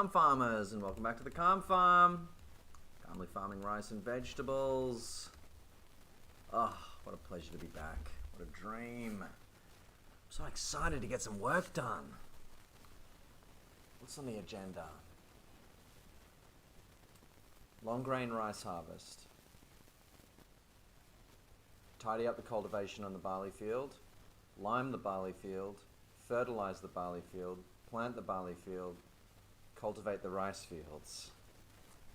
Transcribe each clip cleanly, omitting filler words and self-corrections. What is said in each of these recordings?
Calm Farmers, and welcome back to the Calm Farm. Calmly farming rice and vegetables. Oh, what a pleasure to be back. What a dream. I'm so excited to get some work done. What's on the agenda? Long grain rice harvest. Tidy up the cultivation on the barley field. Lime the barley field. Fertilize the barley field. Plant the barley field. Cultivate the rice fields.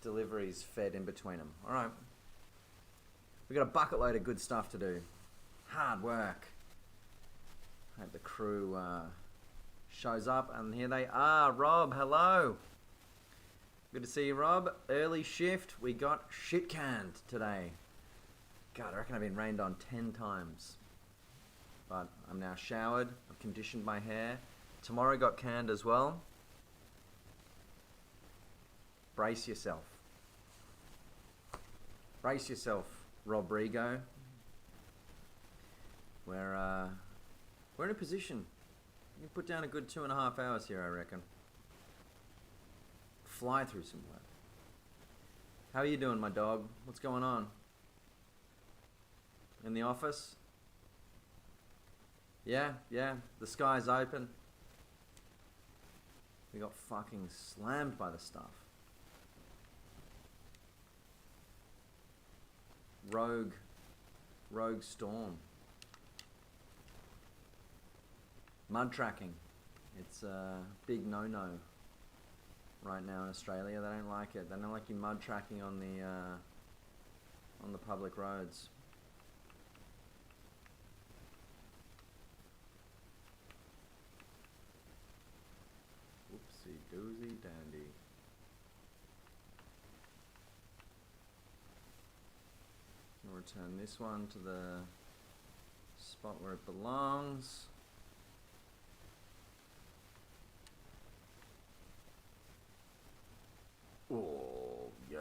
Deliveries fed in between them. Alright. We've got a bucket load of good stuff to do. Hard work. Hope the crew shows up, and here they are. Rob, hello. Good to see you, Rob. Early shift. We got shit canned today. God, I reckon I've been rained on 10 times. But I'm now showered. I've conditioned my hair. Tomorrow got canned as well. Brace yourself. Brace yourself, Rodrigo. We're in a position. You can put down a good 2.5 hours here, I reckon. Fly through some work. How are you doing, my dog? What's going on? In the office? Yeah, the sky's open. We got fucking slammed by the stuff. Rogue storm. Mud tracking. It's a big no-no right now in Australia. They don't like it. They don't like you mud tracking on the public roads. Oopsie doozy dandy. I'll return this one to the spot where it belongs. Oh, yeah.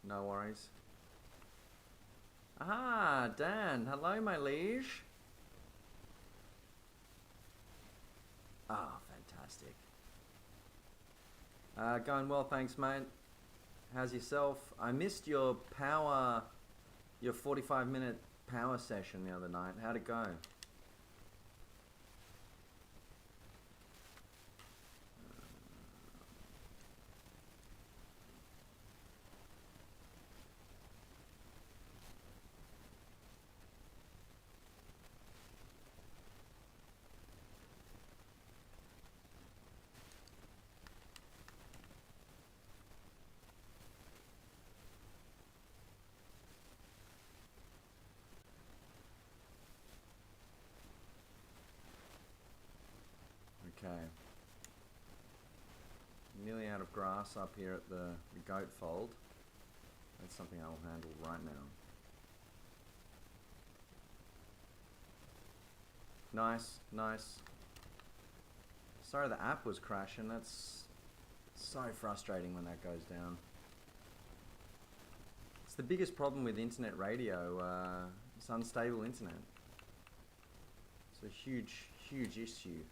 No worries. Ah, Dan. Hello, my liege. Ah, fantastic. Going well, thanks, mate. How's yourself? I missed your 45-minute power session the other night. How'd it go? Okay. Nearly out of grass up here at the goat fold. That's something I'll handle right now. Nice. Sorry the app was crashing. That's so frustrating when that goes down. It's the biggest problem with internet radio. It's unstable internet. It's a huge issue.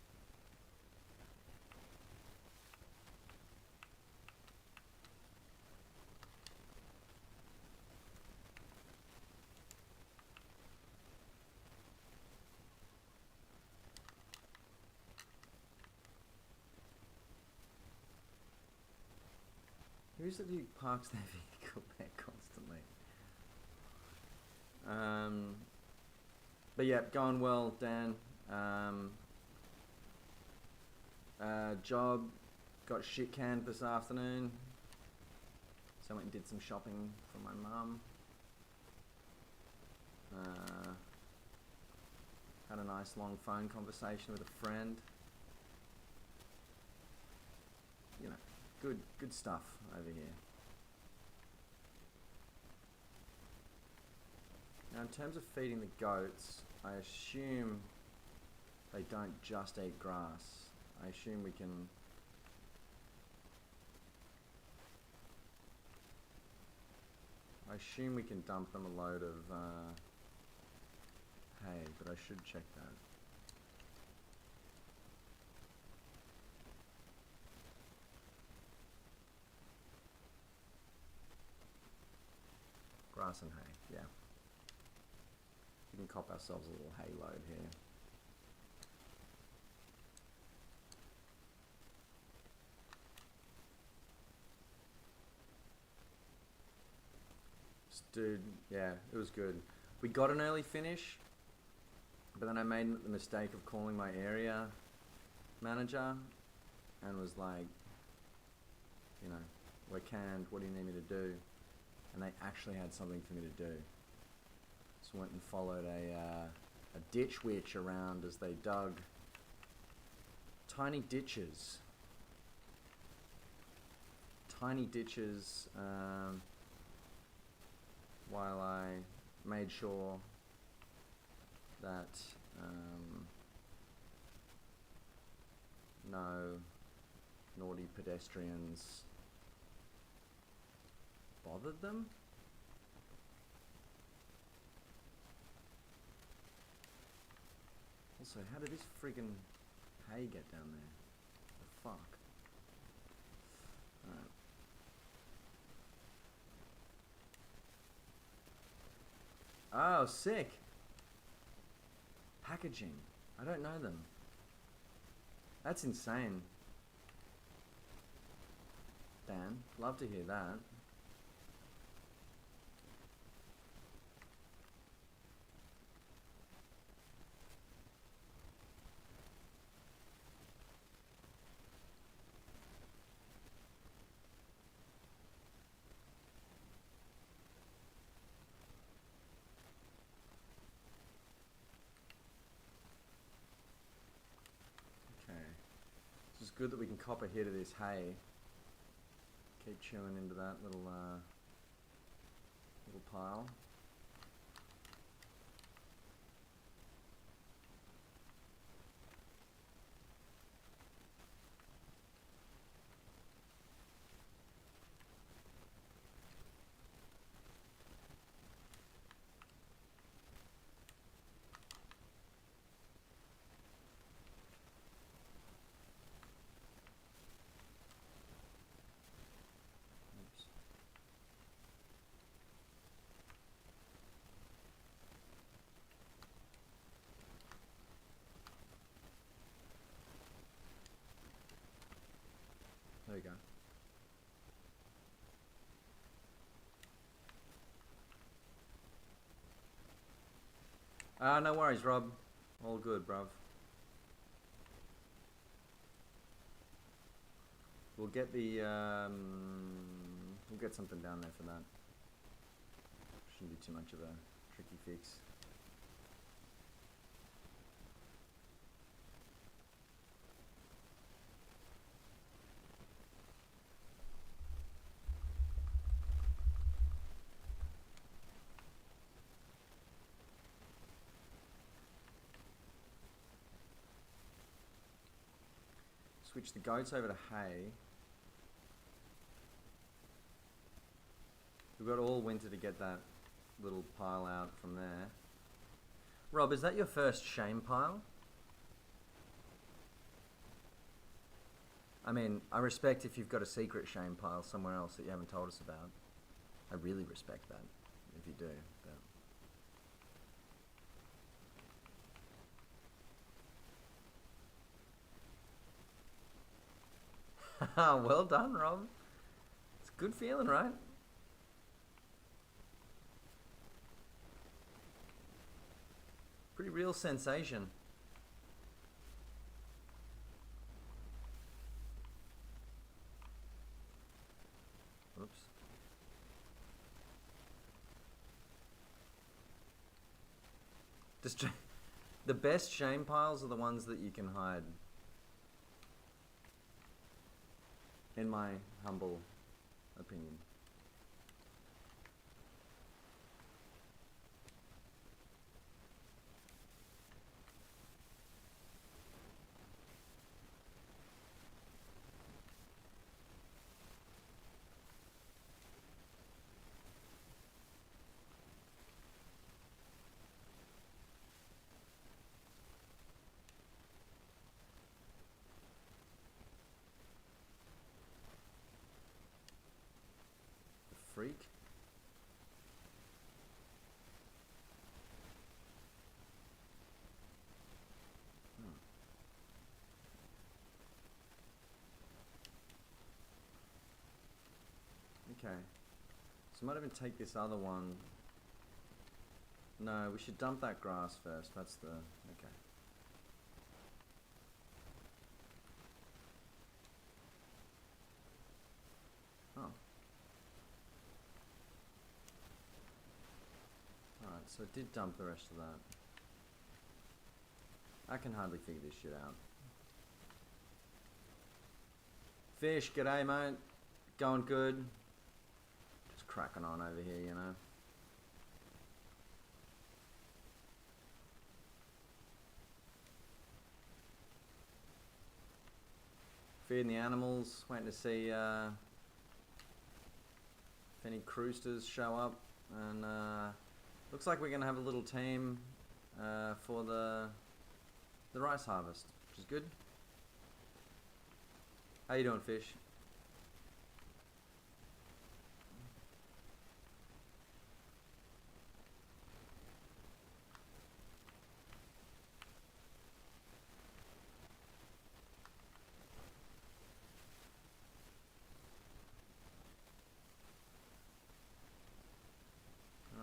Who's it who parks their vehicle there constantly? But yeah, going well, Dan. Job got shit canned this afternoon. So I went and did some shopping for my mum. Had a nice long phone conversation with a friend. You know, good stuff over here. Now, in terms of feeding the goats, I assume they don't just eat grass. I assume we can dump them a load of hay, but I should check that. Grass and hay, yeah. We can cop ourselves a little hay load here. Dude, yeah, it was good. We got an early finish, but then I made the mistake of calling my area manager and was like, you know, we're canned, what do you need me to do? And they actually had something for me to do. So went and followed a ditch witch around as they dug tiny ditches. While I made sure that no naughty pedestrians bothered them. Also, how did this friggin' hay get down there? The fuck? Alright. Oh, sick. Packaging. I don't know them. That's insane. Dan, love to hear that. It's good that we can cop a hit of this hay. Keep chewing into that little pile. There you go. No worries, Rob. All good, bruv. We'll get the we'll get something down there for that. Shouldn't be too much of a tricky fix. Switch the goats over to hay. We've got all winter to get that little pile out from there. Rob, is that your first shame pile? I mean, I respect if you've got a secret shame pile somewhere else that you haven't told us about. I really respect that, if you do. But well done, Rob. It's a good feeling, right? Pretty real sensation. Oops. The best shame piles are the ones that you can hide. In my humble opinion. Freak. Okay. So I might even take this other one. No, we should dump that grass first. That's the... okay. Oh. Alright, so it did dump the rest of that. I can hardly figure this shit out. Fish, g'day mate. Going good. Just cracking on over here, you know. Feeding the animals, waiting to see if any croosters show up. And looks like we're going to have a little team for the rice harvest, which is good. How you doing, fish?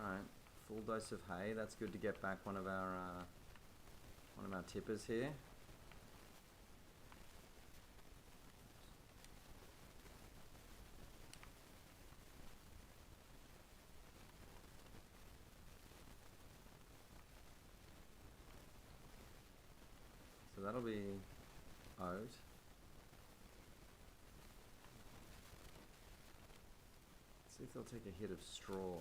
Alright, full dose of hay. That's good to get back one of our tippers here. So that'll be oat. Let's see if they'll take a hit of straw.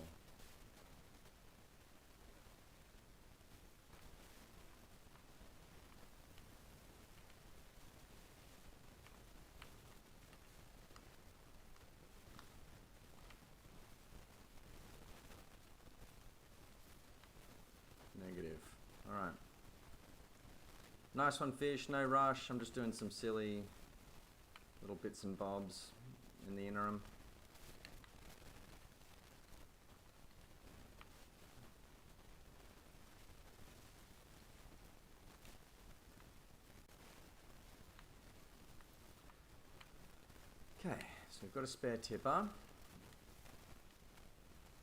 Negative. Alright. Nice one, fish. No rush. I'm just doing some silly little bits and bobs in the interim. Okay, so we've got a spare tipper.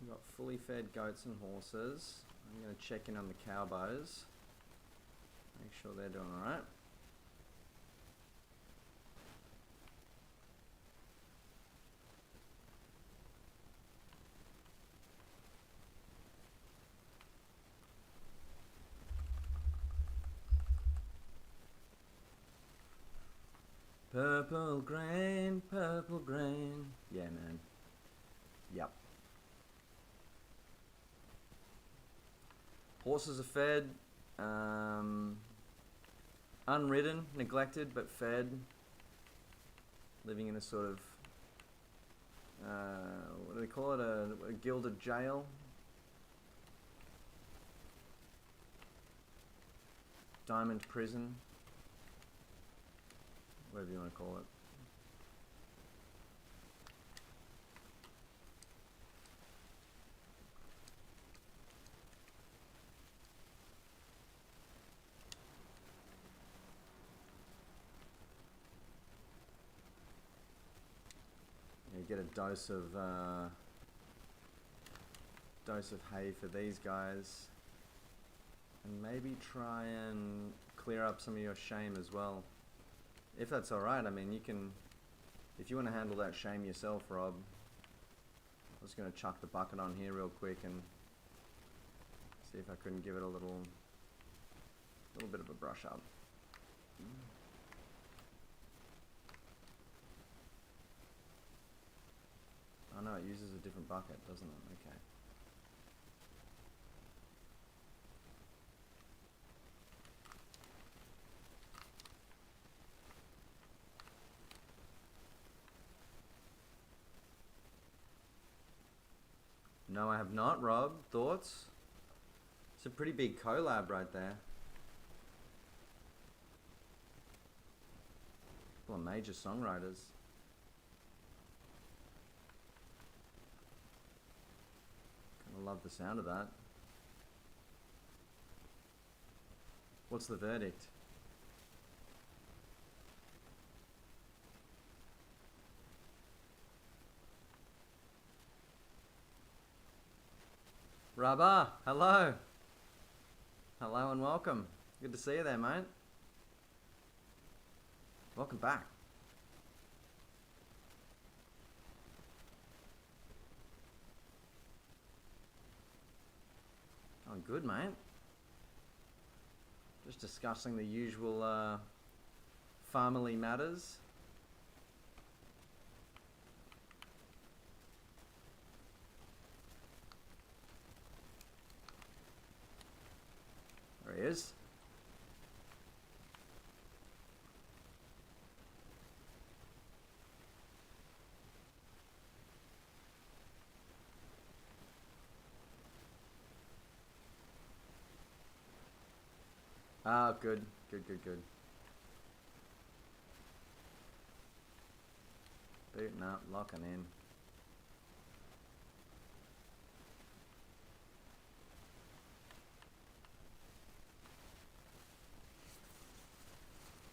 We've got fully fed goats and horses. I'm going to check in on the cowboys. Make sure they're doing alright. Purple grain, purple grain. Yeah, man. Yep. Horses are fed. Unridden, neglected, but fed. Living in a sort of, what do they call it? A gilded jail. Diamond prison. Whatever you want to call it. You get a dose of hay for these guys, and maybe try and clear up some of your shame as well. If that's alright, I mean, you can, if you want to handle that shame yourself, Rob. I was going to chuck the bucket on here real quick and see if I couldn't give it a little bit of a brush up. Oh no, it uses a different bucket, doesn't it? Okay. No, I have not, Rob. Thoughts? It's a pretty big collab right there. A couple of major songwriters. Kinda love the sound of that. What's the verdict? Rabah, hello. Hello and welcome. Good to see you there, mate. Welcome back. Oh, good, mate. Just discussing the usual family matters. There he is. Ah, good. Good. Booting up, locking in.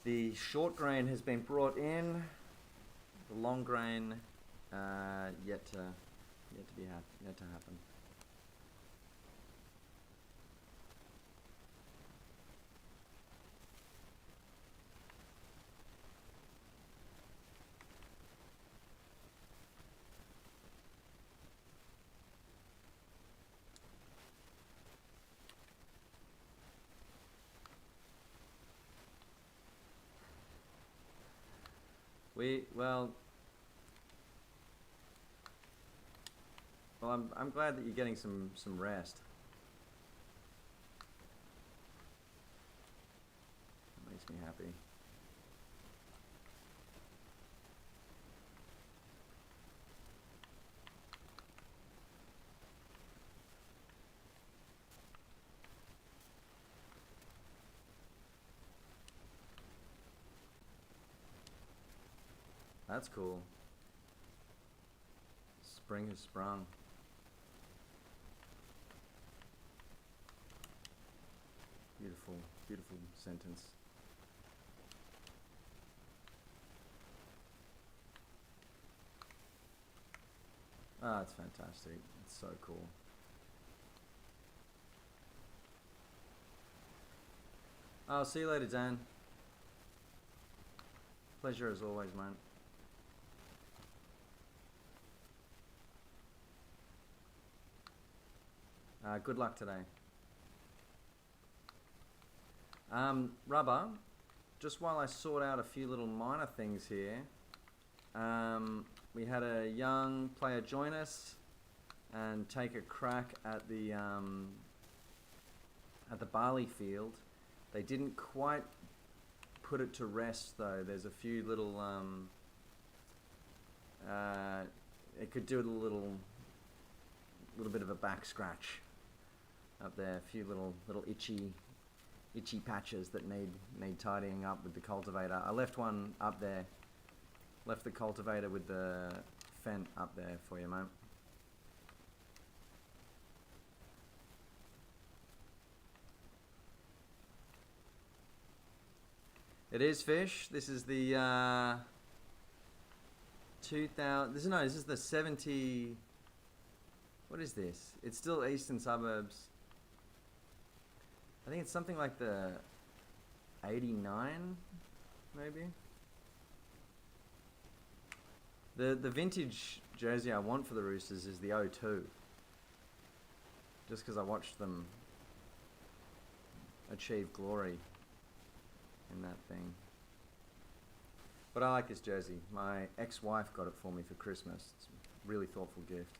The short grain has been brought in. The long grain yet to happen. Well, I'm glad that you're getting some rest. That makes me happy. That's cool. Spring has sprung. Beautiful sentence. Ah, it's fantastic. It's so cool. I'll see you later, Dan. Pleasure as always, mate. Good luck today. Rubber, just while I sort out a few little minor things here, we had a young player join us and take a crack at the barley field. They didn't quite put it to rest though. There's a few little it could do a little bit of a back scratch up there. A few little itchy patches that need tidying up with the cultivator. I left one up there. Left the cultivator with the Fendt up there for you, mate. It is fish. This is the 2000. This is the 70. What is this? It's still eastern suburbs. I think it's something like the 89, maybe. The vintage jersey I want for the Roosters is the 02. Just because I watched them achieve glory in that thing. But I like this jersey. My ex-wife got it for me for Christmas. It's a really thoughtful gift.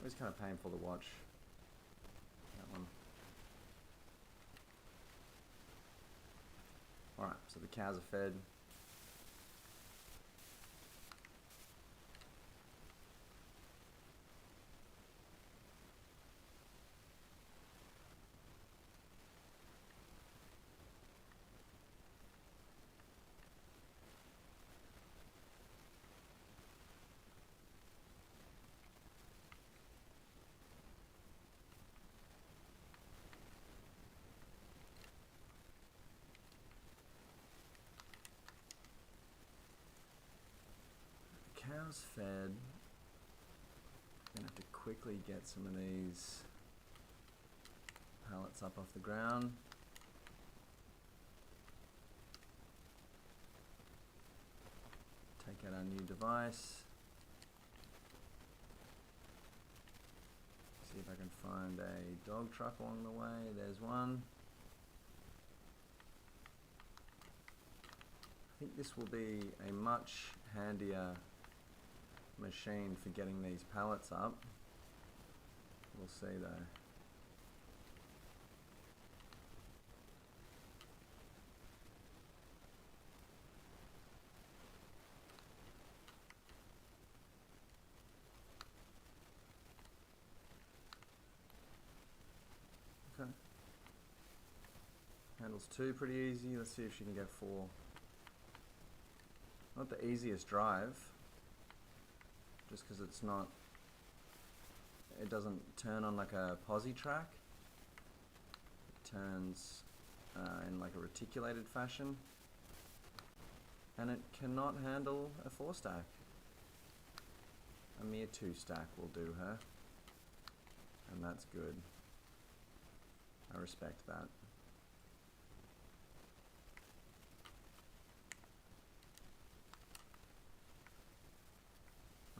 It was kind of painful to watch So the cows are fed. Cows fed. Gonna have to quickly get some of these pallets up off the ground. Take out our new device. See if I can find a dog truck along the way. There's one. I think this will be a much handier machine for getting these pallets up. We'll see though. Okay. Handles 2 pretty easy. Let's see if she can get 4. Not the easiest drive, just because it's not, it doesn't turn on like a posi track. It turns in like a reticulated fashion, and it cannot handle a 4 stack. A mere 2 stack will do her, and that's good. I respect that.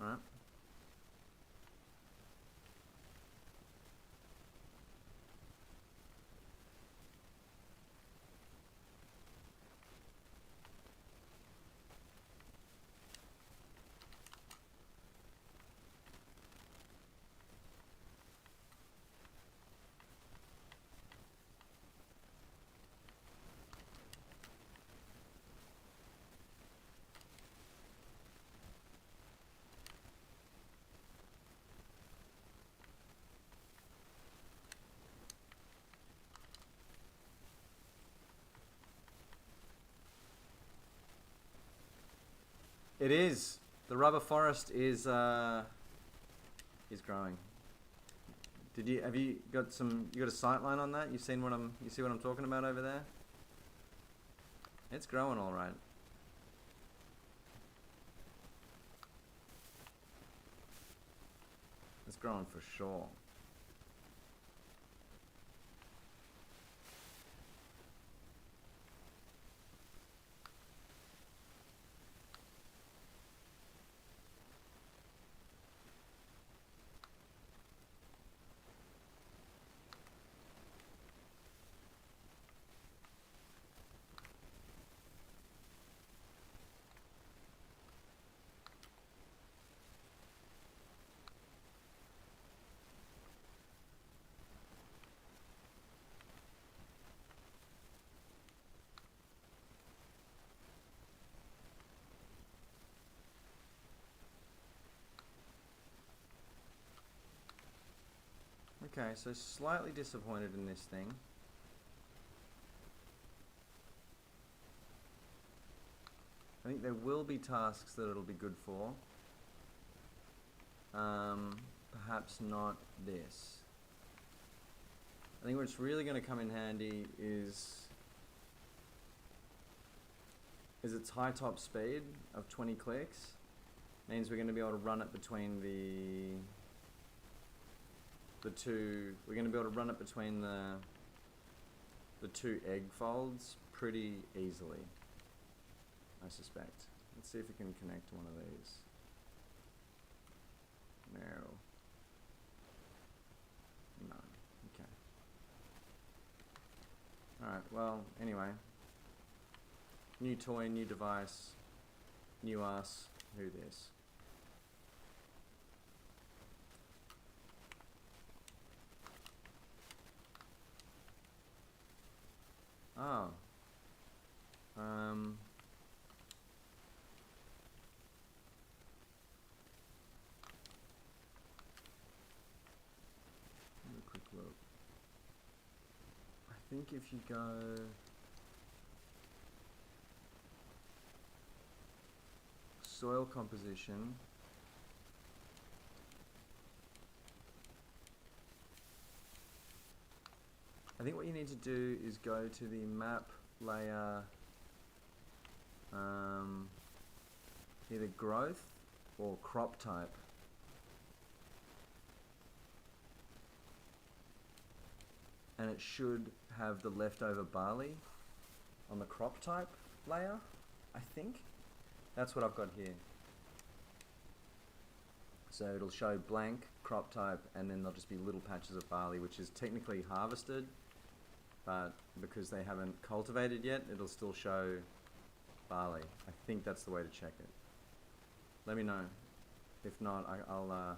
Alright. It is. The rubber forest is growing. Have you got a sight line on that? You see what I'm talking about over there? It's growing all right. It's growing for sure. Okay, so slightly disappointed in this thing. I think there will be tasks that it'll be good for. Perhaps not this. I think what's really going to come in handy is its high top speed of 20 clicks. Means we're going to be able to run it between the two. We're going to be able to run it between the 2 egg folds pretty easily, I suspect. Let's see if we can connect to one of these. No. No. Okay. Alright, well, anyway. New toy, new device, new us, who this? Oh. think if you go soil composition, I think what you need to do is go to the map layer, either growth or crop type. And it should have the leftover barley on the crop type layer, I think. That's what I've got here. So it'll show blank crop type, and then there'll just be little patches of barley, which is technically harvested, but because they haven't cultivated yet, it'll still show barley. I think that's the way to check it. Let me know. If not, I'll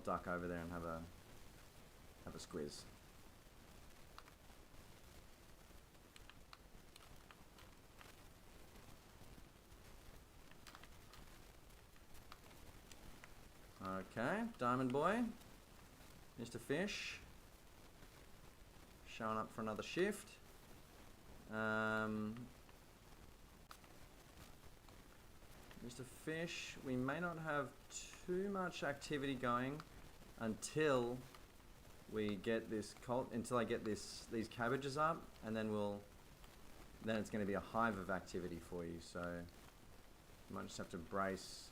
duck over there and have a squiz. Okay, Diamond Boy, Mr. Fish, showing up for another shift. Mr. Fish, we may not have too much activity going until we get this until I get these cabbages up, and then it's going to be a hive of activity for you. So you might just have to brace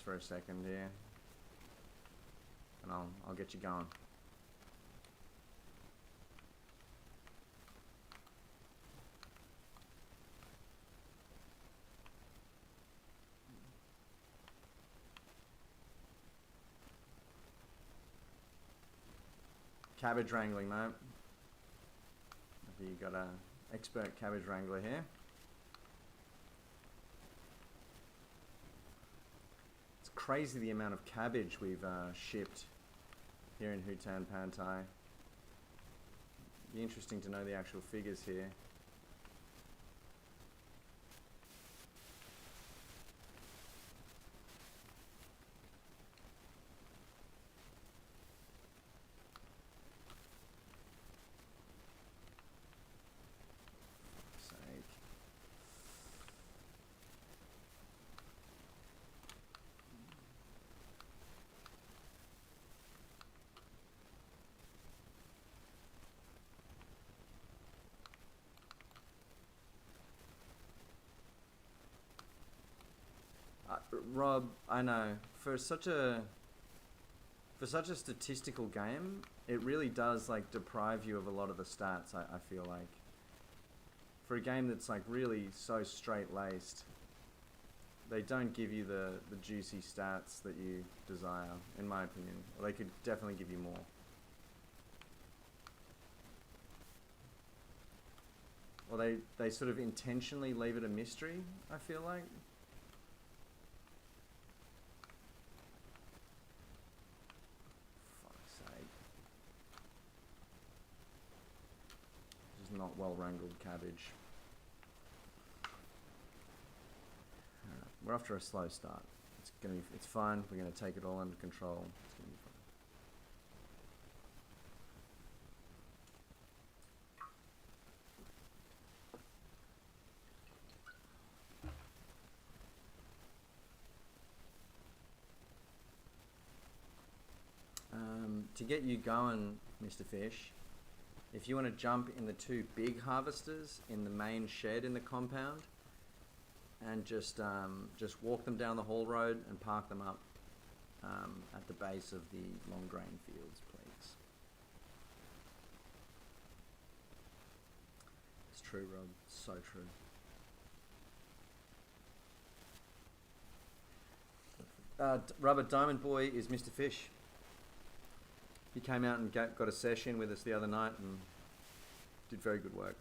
for a second here, and I'll get you going. Cabbage wrangling, mate. You got a expert cabbage wrangler here. Crazy the amount of cabbage we've shipped here in Hutan Pantai. Be interesting to know the actual figures here. Rob, I know, for such a statistical game, it really does like deprive you of a lot of the stats. I feel like for a game that's like really so straight laced, they don't give you the juicy stats that you desire, in my opinion. Or they could definitely give you more. Or they sort of intentionally leave it a mystery, I feel like. Not well wrangled cabbage. We're off to a slow start. It's fine. We're gonna take it all under control. It's gonna be fine. To get you going, Mr. Fish, if you want to jump in the two big harvesters in the main shed in the compound, and just walk them down the haul road and park them up at the base of the long grain fields, please. It's true, Rob. So true. Rubber Diamond Boy is Mr. Fish. He came out and got a session with us the other night and did very good work.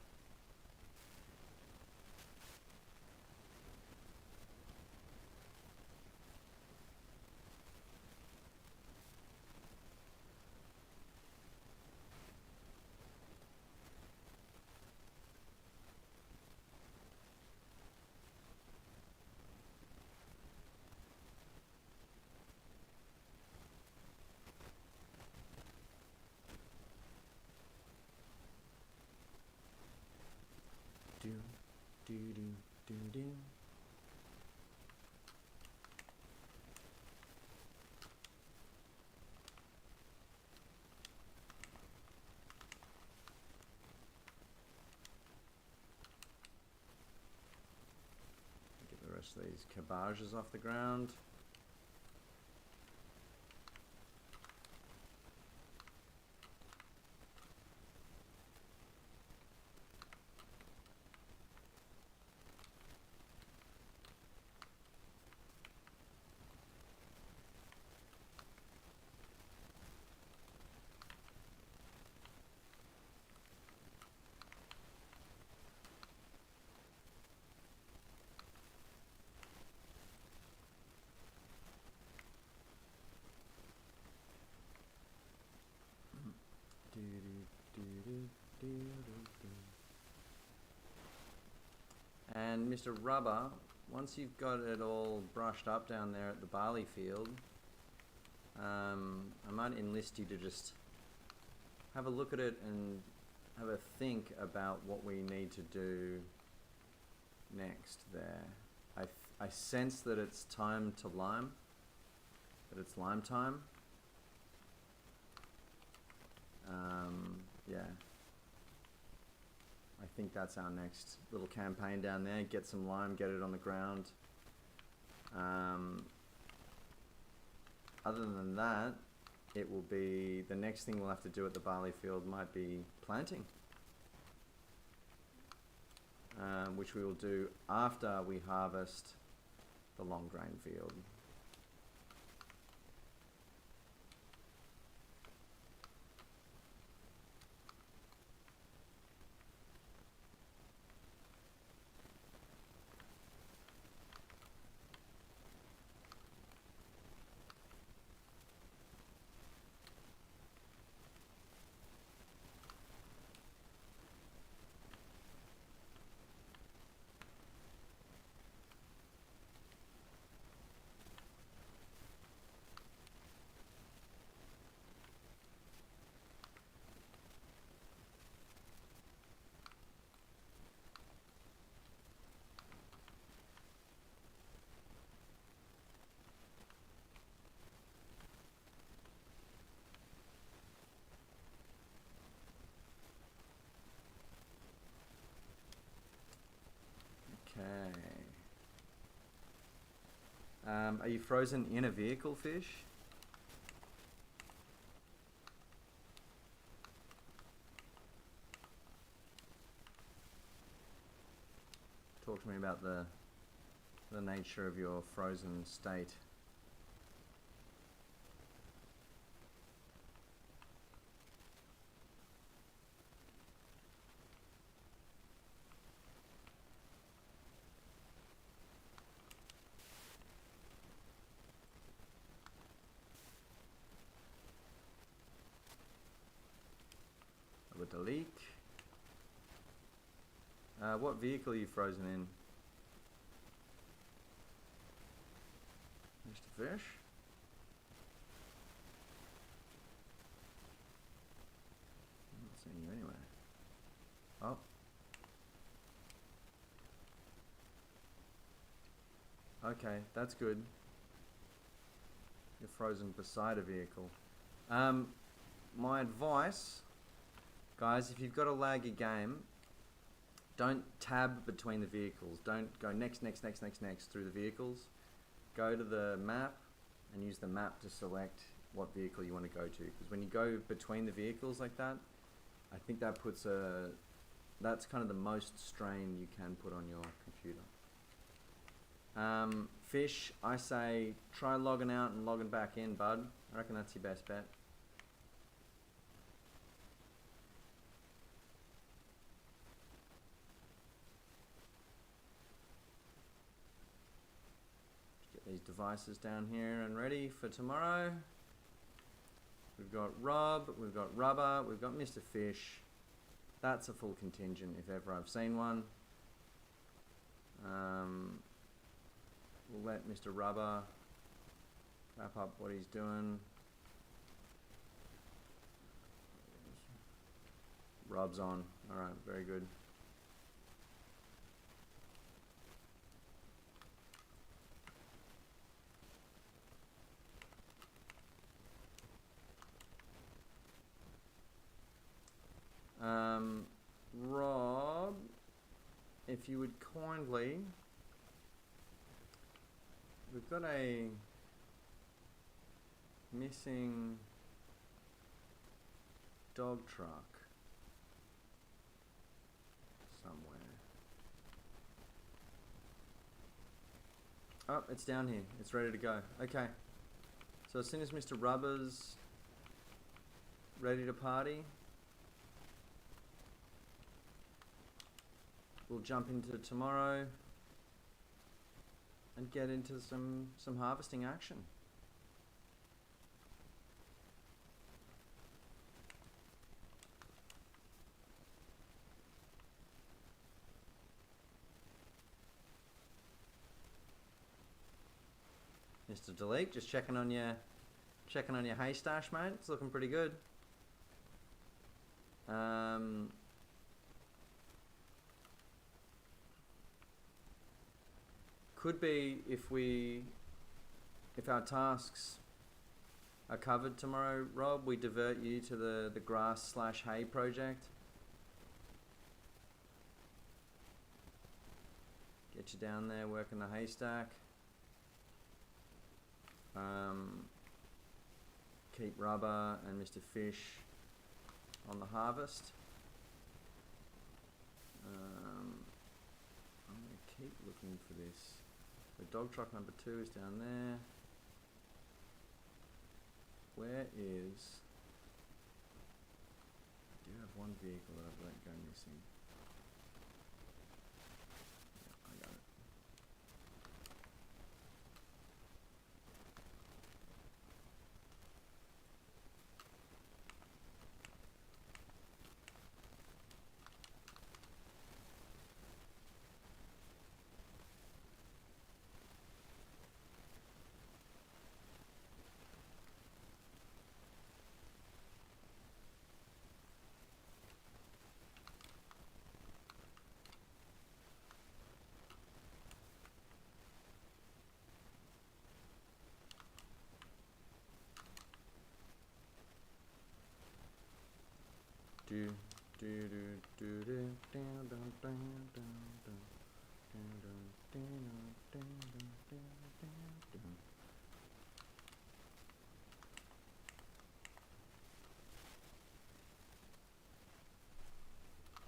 do do do do. Get the rest of these cabbages off the ground. And Mr. Rubber, once you've got it all brushed up down there at the barley field, I might enlist you to just have a look at it and have a think about what we need to do next there. I sense that it's time to lime, that it's lime time. Yeah. I think that's our next little campaign down there. Get some lime, get it on the ground. Other than that, it will be, the next thing we'll have to do at the barley field might be planting. Which we will do after we harvest the long grain field. Are you frozen in a vehicle, Fish? Talk to me about the nature of your frozen state. With the leak. What vehicle are you frozen in? Mr. Fish? I'm not seeing you anywhere. Oh. Okay, that's good. You're frozen beside a vehicle. My advice, guys, if you've got a laggy game, don't tab between the vehicles. Don't go next through the vehicles. Go to the map and use the map to select what vehicle you want to go to. Because when you go between the vehicles like that, I think that puts that's kind of the most strain you can put on your computer. Fish, I say try logging out and logging back in, bud. I reckon that's your best bet. These devices down here and ready for tomorrow. We've got Rob, we've got Rubber, we've got Mr. Fish. That's a full contingent if ever I've seen one. We'll let Mr. Rubber wrap up what he's doing. Rob's on. Alright, very good. if you would kindly, we've got a missing dog truck somewhere. Oh, it's down here. It's ready to go. Okay. So as soon as Mr. Rubber's ready to party, we'll jump into tomorrow and get into some harvesting action. Mr. Delete, just checking on your hay stash, mate. It's looking pretty good. Could be if our tasks are covered tomorrow, Rob, we divert you to the grass/hay project. Get you down there working the haystack. Keep Rubber and Mr. Fish on the harvest. I'm going to keep looking for this. The dog truck number 2 is down there. Where is... I do have one vehicle that I've let go missing. Yeah, I got it.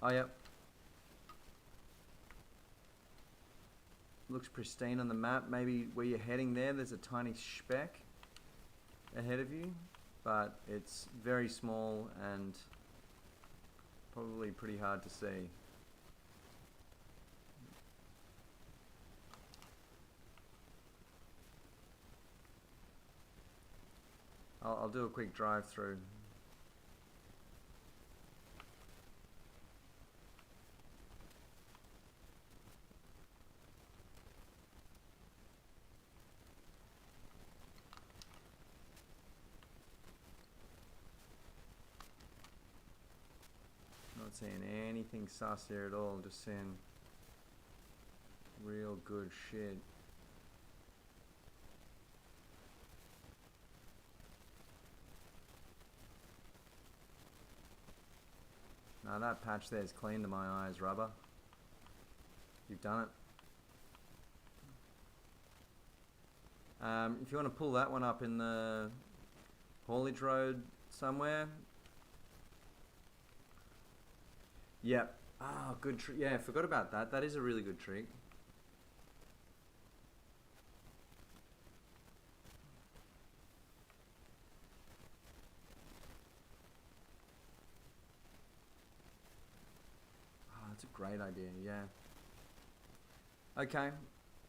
Oh, yep. Looks pristine on the map. Maybe where you're heading there's a tiny speck ahead of you, but it's very small and probably pretty hard to see. I'll do a quick drive through. Not seeing anything sus here at all, just seeing real good shit. Now that patch there is clean to my eyes, Rubber. You've done it. If you want to pull that one up in the haulage road somewhere. Yep. Ah, good trick. Yeah, I forgot about that. That is a really good trick. Oh, that's a great idea, yeah. Okay,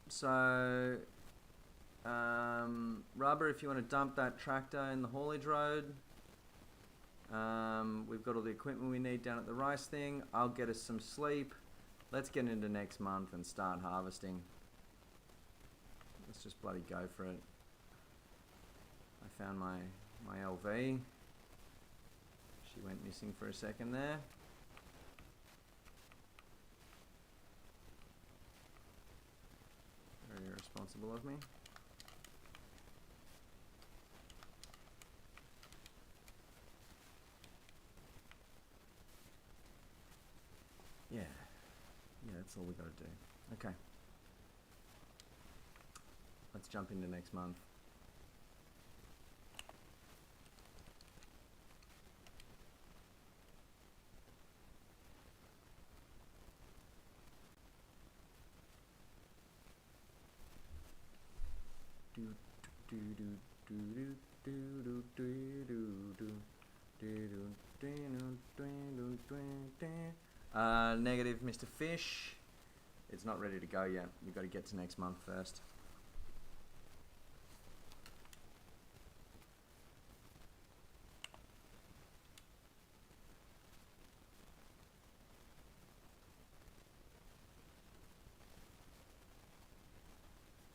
so Rubber, if you want to dump that tractor in the haulage road, we've got all the equipment we need down at the rice thing. I'll get us some sleep. Let's get into next month and start harvesting. Let's just bloody go for it. I found my LV. She went missing for a second there. Very irresponsible of me. Yeah, That's all we got to do. Okay. Let's jump into next month. Negative, Mr. Fish. It's not ready to go yet. We've got to get to next month first.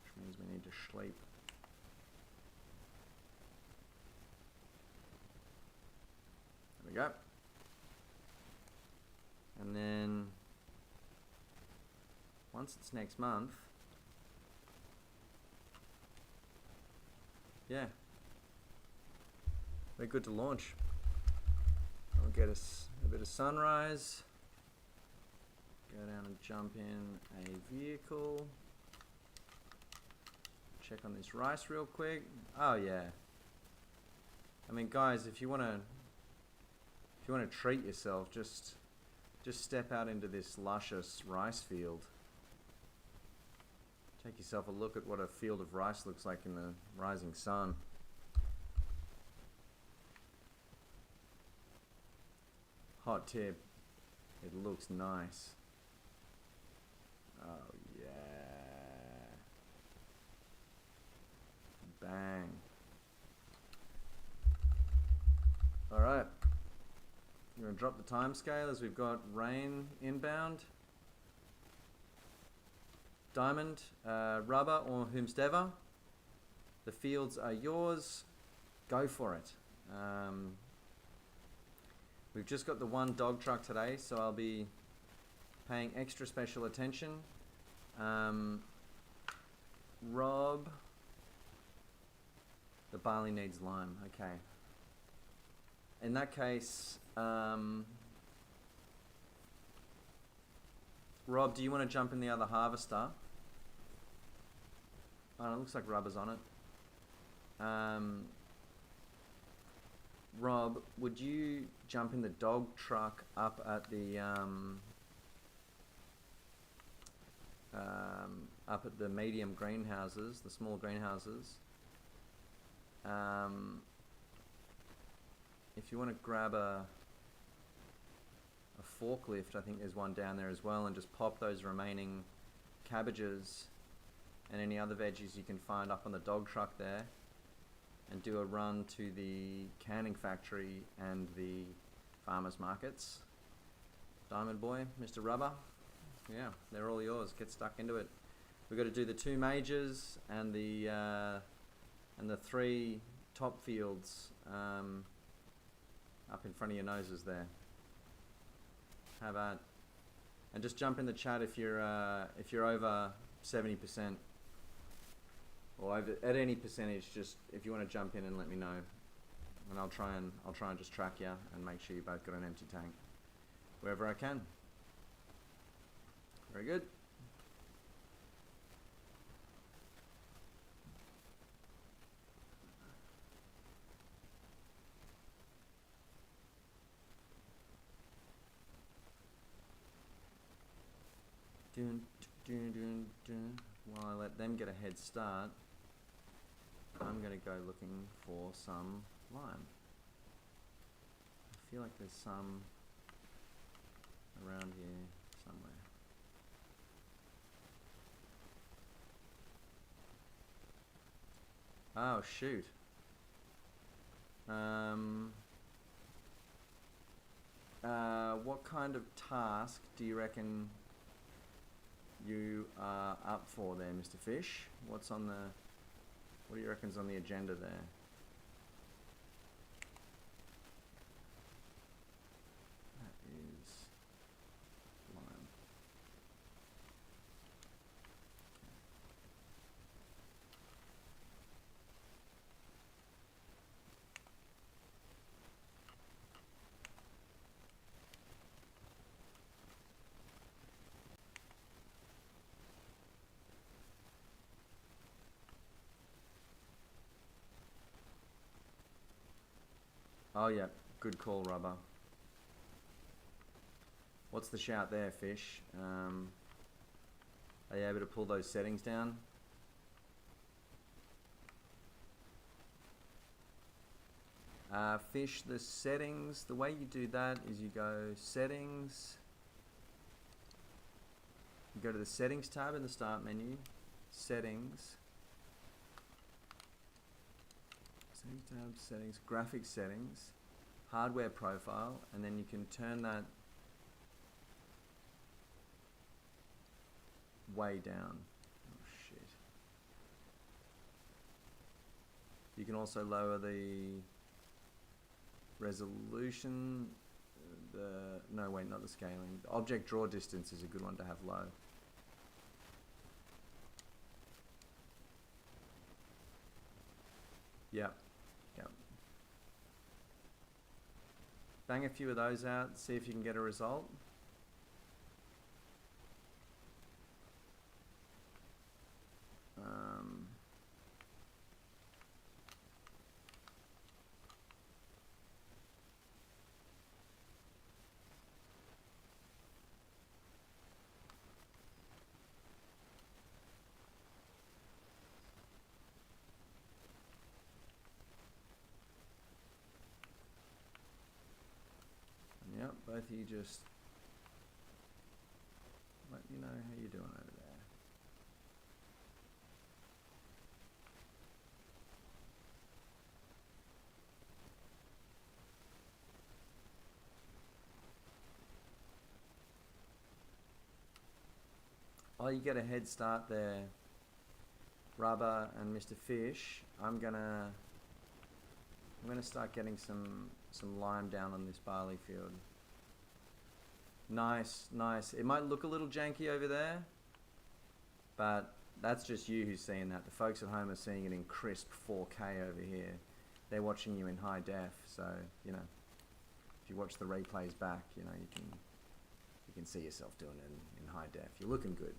Which means we need to sleep. There we go. And then once it's next month, yeah, we're good to launch. I'll get us a bit of sunrise, go down and jump in a vehicle, check on this rice real quick. Oh yeah, I mean guys, if you want to treat yourself, just step out into this luscious rice field. Take yourself a look at what a field of rice looks like in the rising sun. Hot tip, it looks nice. Oh yeah. Bang. Alright. I'm going to drop the time scale as we've got rain inbound. Diamond, Rubber, or whomstever. The fields are yours. Go for it. We've just got the one dog truck today, so I'll be paying extra special attention. Rob, the barley needs lime. Okay. In that case, Rob, do you want to jump in the other harvester? Oh, it looks like Rubber's on it. Rob, would you jump in the dog truck up at the medium greenhouses, the small greenhouses? If you want to grab a forklift, I think there's one down there as well, and just pop those remaining cabbages and any other veggies you can find up on the dog truck there, and do a run to the canning factory and the farmers markets. Diamond Boy, Mr. Rubber, yeah, they're all yours. Get stuck into it. We've got to do the 2 majors and the 3 top fields up in front of your noses there. How about? And just jump in the chat if you're over 70%, or over at any percentage. Just if you want to jump in and let me know, and I'll try and just track you and make sure you both got an empty tank wherever I can. Very good. While I let them get a head start, I'm going to go looking for some lime. I feel like there's some around here somewhere. Oh shoot. What kind of task do you reckon you are up for there, Mr. Fish? What do you reckon's on the agenda there? That is lime. Oh yeah, good call, Rubber. What's the shout there, Fish? Are you able to pull those settings down? Fish, the settings, the way you do that is you go settings, you go to the settings tab in the start menu, settings, settings tab, settings, graphics settings, hardware profile, and then you can turn that way down. Oh shit. You can also lower the resolution, no wait, not the scaling. The object draw distance is a good one to have low. Yep. Bang a few of those out, see if you can get a result. Yep, both of you just let me know how you're doing over there. Oh, you get a head start there, Rubber and Mr. Fish. I'm gonna start getting some lime down on this barley field. Nice. It might look a little janky over there, but that's just you who's seeing that. The folks at home are seeing it in crisp 4K over here. They're watching you in high def, so you know, if you watch the replays back, you know, you can see yourself doing it in high def. You're looking good.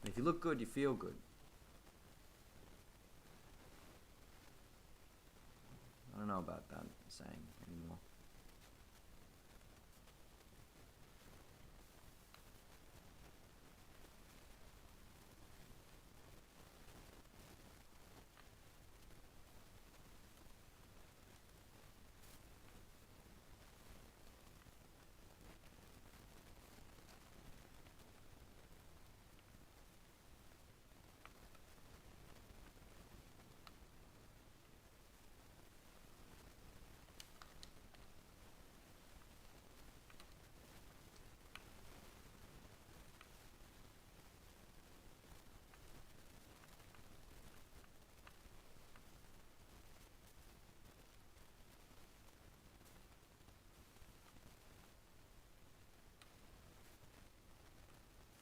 And if you look good, you feel good. I don't know about that saying anymore.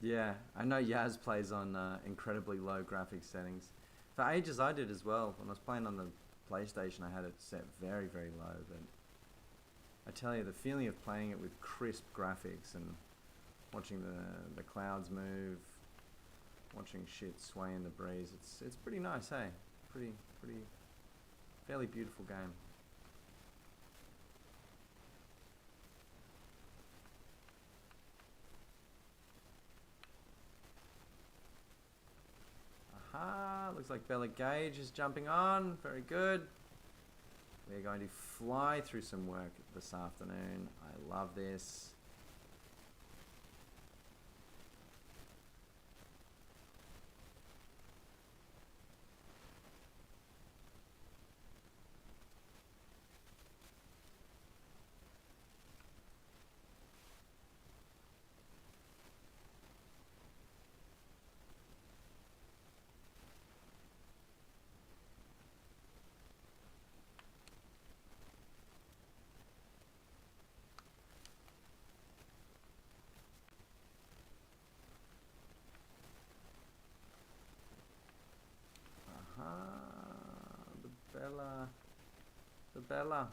Yeah, I know Yaz plays on incredibly low graphics settings. For ages I did as well. When I was playing on the PlayStation, I had it set very, very low. But I tell you, the feeling of playing it with crisp graphics and watching the clouds move, watching shit sway in the breeze, it's pretty nice, hey? Pretty fairly beautiful game. Aha, looks like Bella Gage is jumping on. Very good. We're going to fly through some work this afternoon. I love this. The Bella.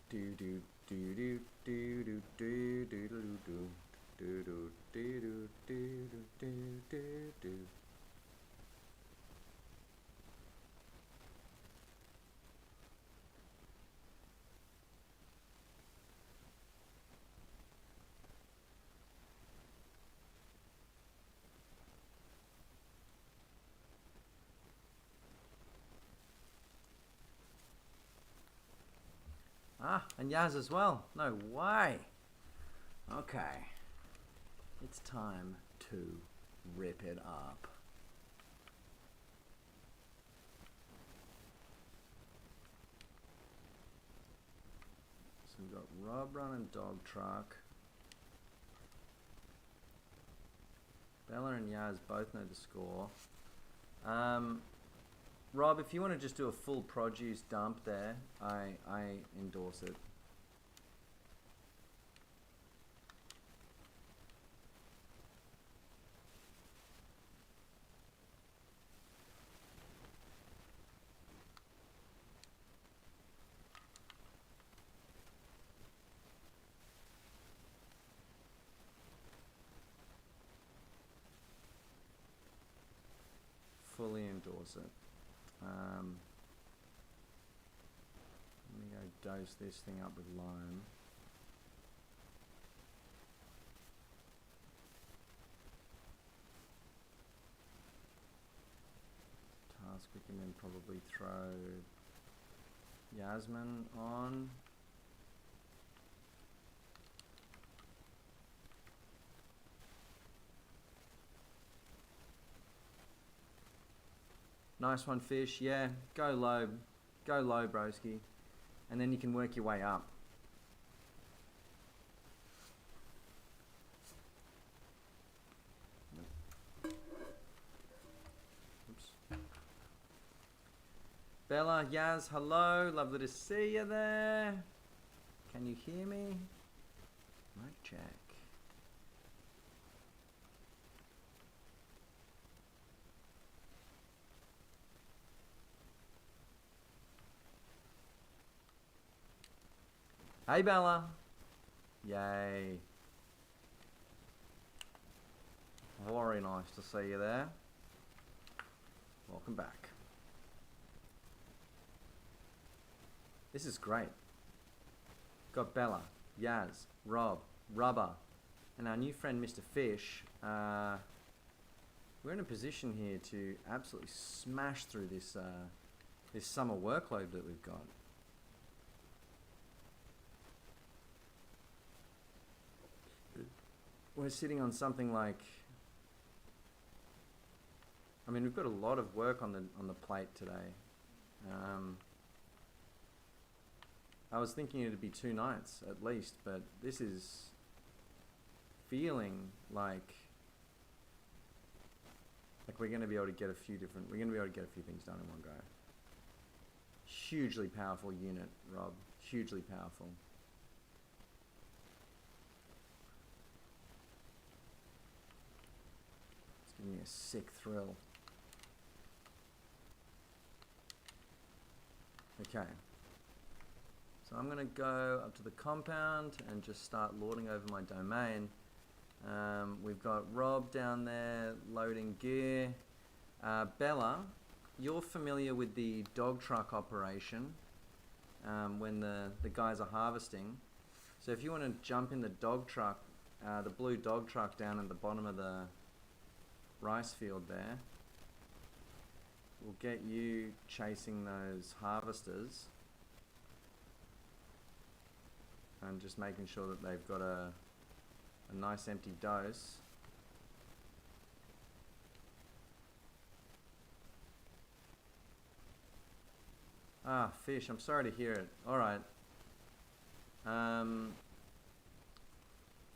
Do do do do do do do do do do do do do do do do do. Ah, and Yaz as well. No way. Okay. It's time to rip it up. So we've got Rob running dog truck. Bella and Yaz both know the score. Rob, if you want to just do a full produce dump there, I endorse it. Fully endorse it. Let me go dose this thing up with lime. Task we can then probably throw Yasmin on. Nice one, Fish. Yeah, go low, broski, and then you can work your way up. Oops. Bella, Yaz, hello. Lovely to see you there. Can you hear me? Mic check. Hey Bella. Yay. Very nice to see you there. Welcome back. This is great. Got Bella, Yaz, Rob, Rubber, and our new friend Mr. Fish. We're in a position here to absolutely smash through this this summer workload that we've got. We're sitting on something like, I mean, we've got a lot of work on the plate today. I was thinking it'd be 2 nights at least, but this is feeling like we're going to be able to get a few things done in one go. Hugely powerful unit, Rob. Hugely powerful. It's giving me a sick thrill. Okay. So I'm going to go up to the compound and just start lording over my domain. We've got Rob down there loading gear. Bella, you're familiar with the dog truck operation when the guys are harvesting. So if you want to jump in the dog truck, the blue dog truck down at the bottom of the rice field there, we'll get you chasing those harvesters and just making sure that they've got a nice empty dose. Ah, Fish, I'm sorry to hear it. Alright.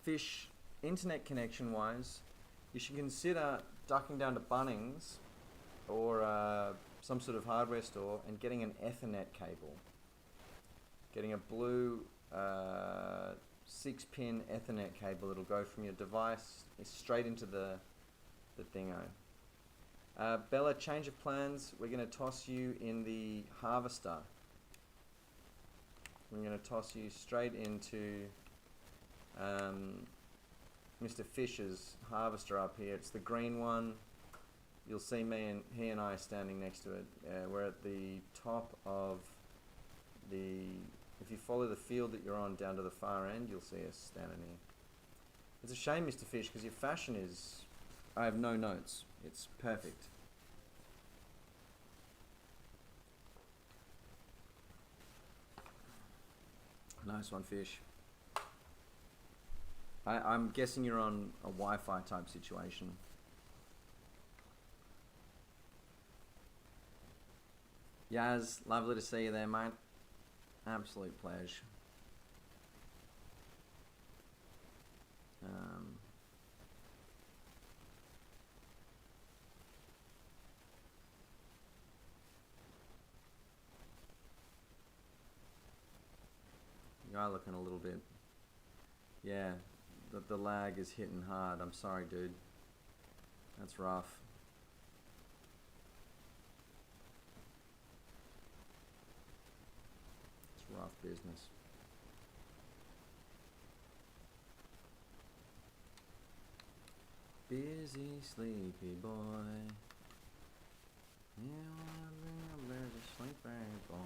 Fish, internet connection wise, you should consider ducking down to Bunnings or some sort of hardware store and getting an Ethernet cable. Getting a blue 6-pin Ethernet cable that'll go from your device straight into the thingo. Bella, change of plans. We're going to toss you in the harvester. I'm going to toss you straight into Mr. Fisher's harvester up here. It's the green one. You'll see he and I standing next to it. We're at the top of the... If you follow the field that you're on down to the far end, you'll see us standing here. It's a shame, Mr. Fish, because your fashion is... I have no notes. It's perfect. Nice one, Fish. I'm guessing you're on a Wi-Fi type situation. Yaz, lovely to see you there, mate. Absolute pleasure. You are looking a little bit... Yeah, the lag is hitting hard. I'm sorry, dude. That's rough. It's rough business. Busy, sleepy boy. You wanna be a busy, sleepy boy.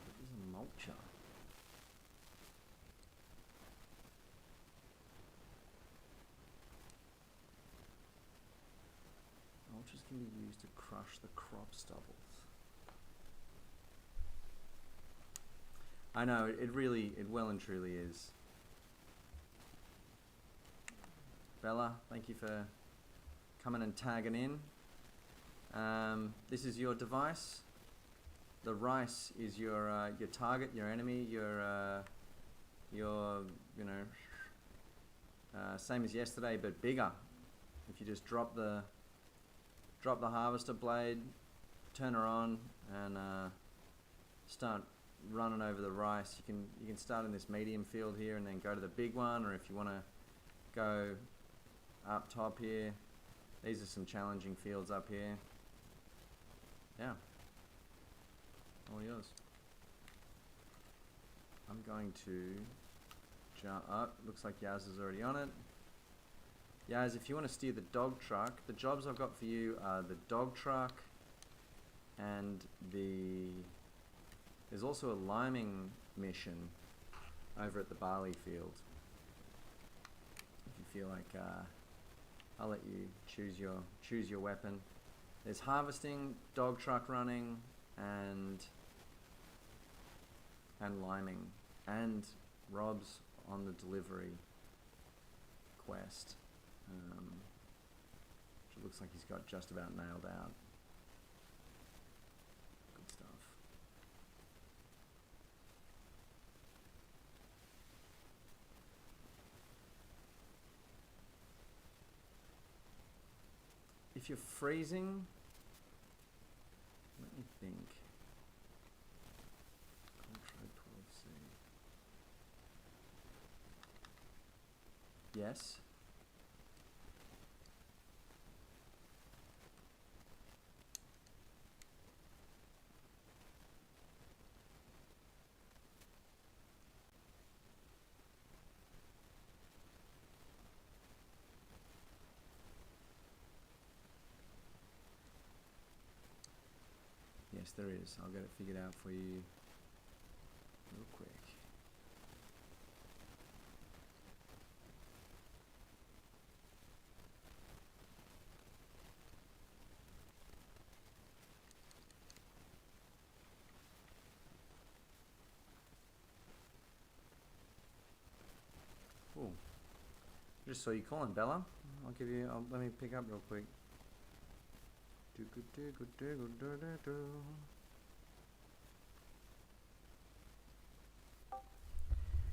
What is a mulcher? Mulchers can be used to crush the crop stubbles. I know, it well and truly is. Bella, thank you for coming and tagging in. This is your device. The rice is your target, your enemy, your same as yesterday but bigger. If you just drop the harvester blade, turn her on, and start running over the rice. You can start in this medium field here and then go to the big one, or if you want to go up top here, these are some challenging fields up here. Yeah, all yours. I'm going to jump up. Looks like Yaz is already on it. Yaz, if you want to steer the dog truck, the jobs I've got for you are the dog truck and there's also a liming mission over at the barley field. If you feel like I'll let you choose your weapon. There's harvesting, dog truck running, and liming, and Rob's on the delivery quest, which looks like he's got just about nailed out. Good stuff. If you're freezing, let me think. Control 12C. Yes. Yes, there is. I'll get it figured out for you real quick. Cool. Just saw you calling, Bella. Let me pick up real quick.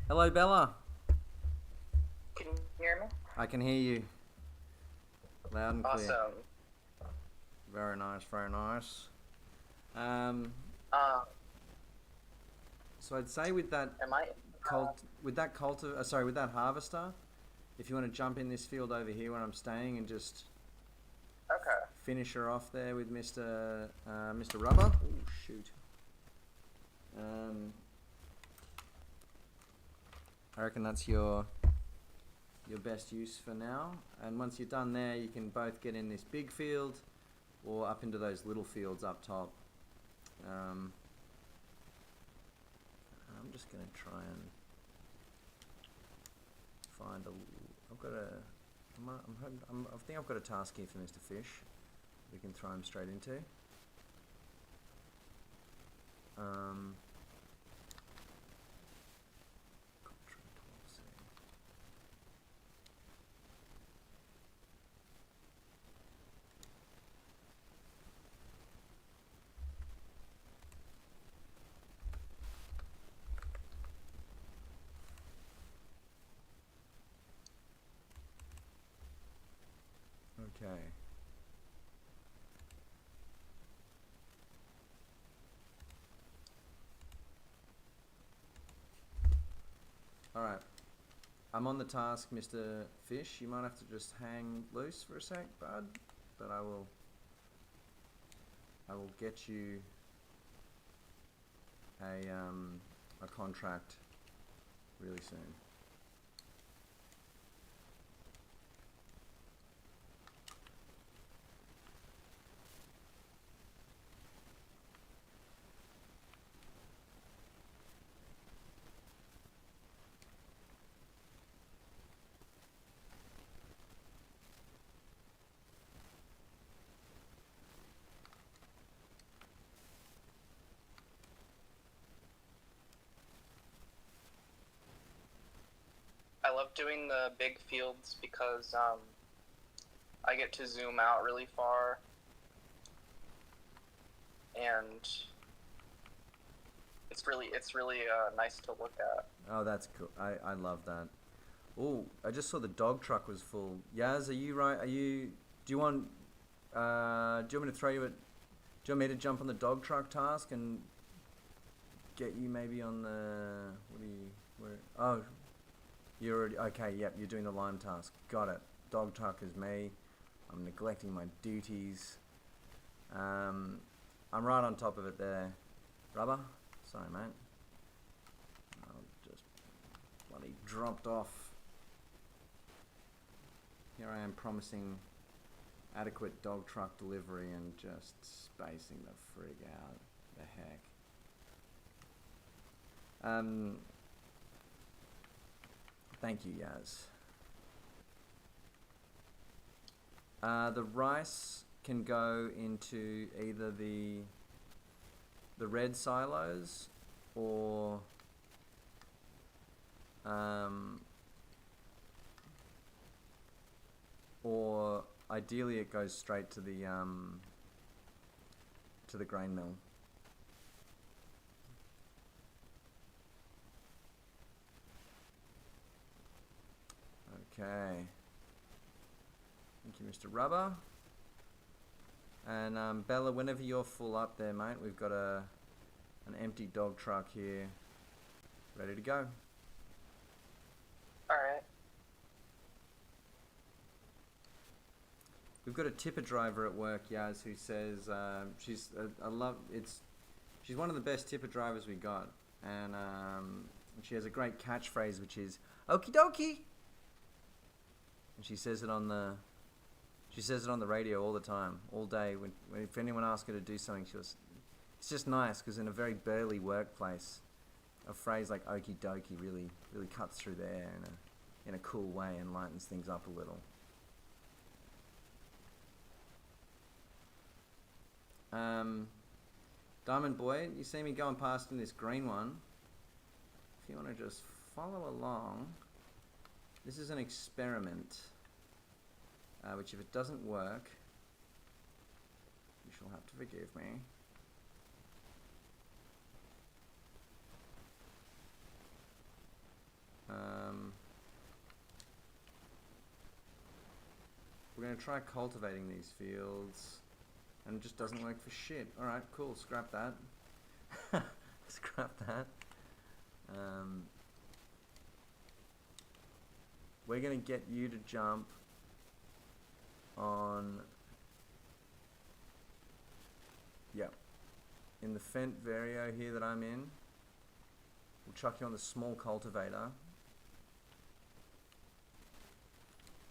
Hello, Bella. Can you hear me? I can hear you loud and clear. Awesome. Very nice, very nice. So I'd say with that Am I? with that harvester, if you want to jump in this field over here where I'm staying and just Okay. finish her off there with Mr. Rubber. Oh shoot. I reckon that's your best use for now. And once you're done there, you can both get in this big field or up into those little fields up top. I'm just gonna try and find a. I've got a. I think I've got a task here for Mr. Fish. We can throw him straight into. Contract policy. Okay. Alright. I'm on the task, Mr. Fish. You might have to just hang loose for a sec, bud. But I will get you a contract really soon. I love doing the big fields because I get to zoom out really far, and it's really nice to look at. Oh, that's cool. I love that. Oh, I just saw the dog truck was full. Yaz, are you right? Do you want me to throw you at? Do you want me to jump on the dog truck task and get you maybe on the? Oh, you're already okay. Yep, you're doing the lime task. Got it. Dog truck is me. I'm neglecting my duties. I'm right on top of it there. Rubber. Sorry, mate. I'll just bloody dropped off. Here I am promising adequate dog truck delivery and just spacing the frig out. The heck. Thank you, Yaz. The rice can go into either the red silos or ideally it goes straight to the grain mill. Okay. Thank you, Mr. Rubber. And Bella, whenever you're full up there, mate, we've got an empty dog truck here, ready to go. All right. We've got a tipper driver at work, Yaz, who says she's she's one of the best tipper drivers we got, and she has a great catchphrase which is "Okie dokie," and she says it on the radio all the time, all day. When if anyone asks her to do something, it's just nice because in a very burly workplace, a phrase like "okie dokie" really cuts through there in a cool way and lightens things up a little. Diamond Boy, you see me going past in this green one. If you want to just follow along, this is an experiment, which if it doesn't work, you shall have to forgive me. We're going to try cultivating these fields. And it just doesn't work for shit. Alright, cool, scrap that. Scrap that. we're going to get you to jump on, yep, in the Fendt Vario here that I'm in. We'll chuck you on the small cultivator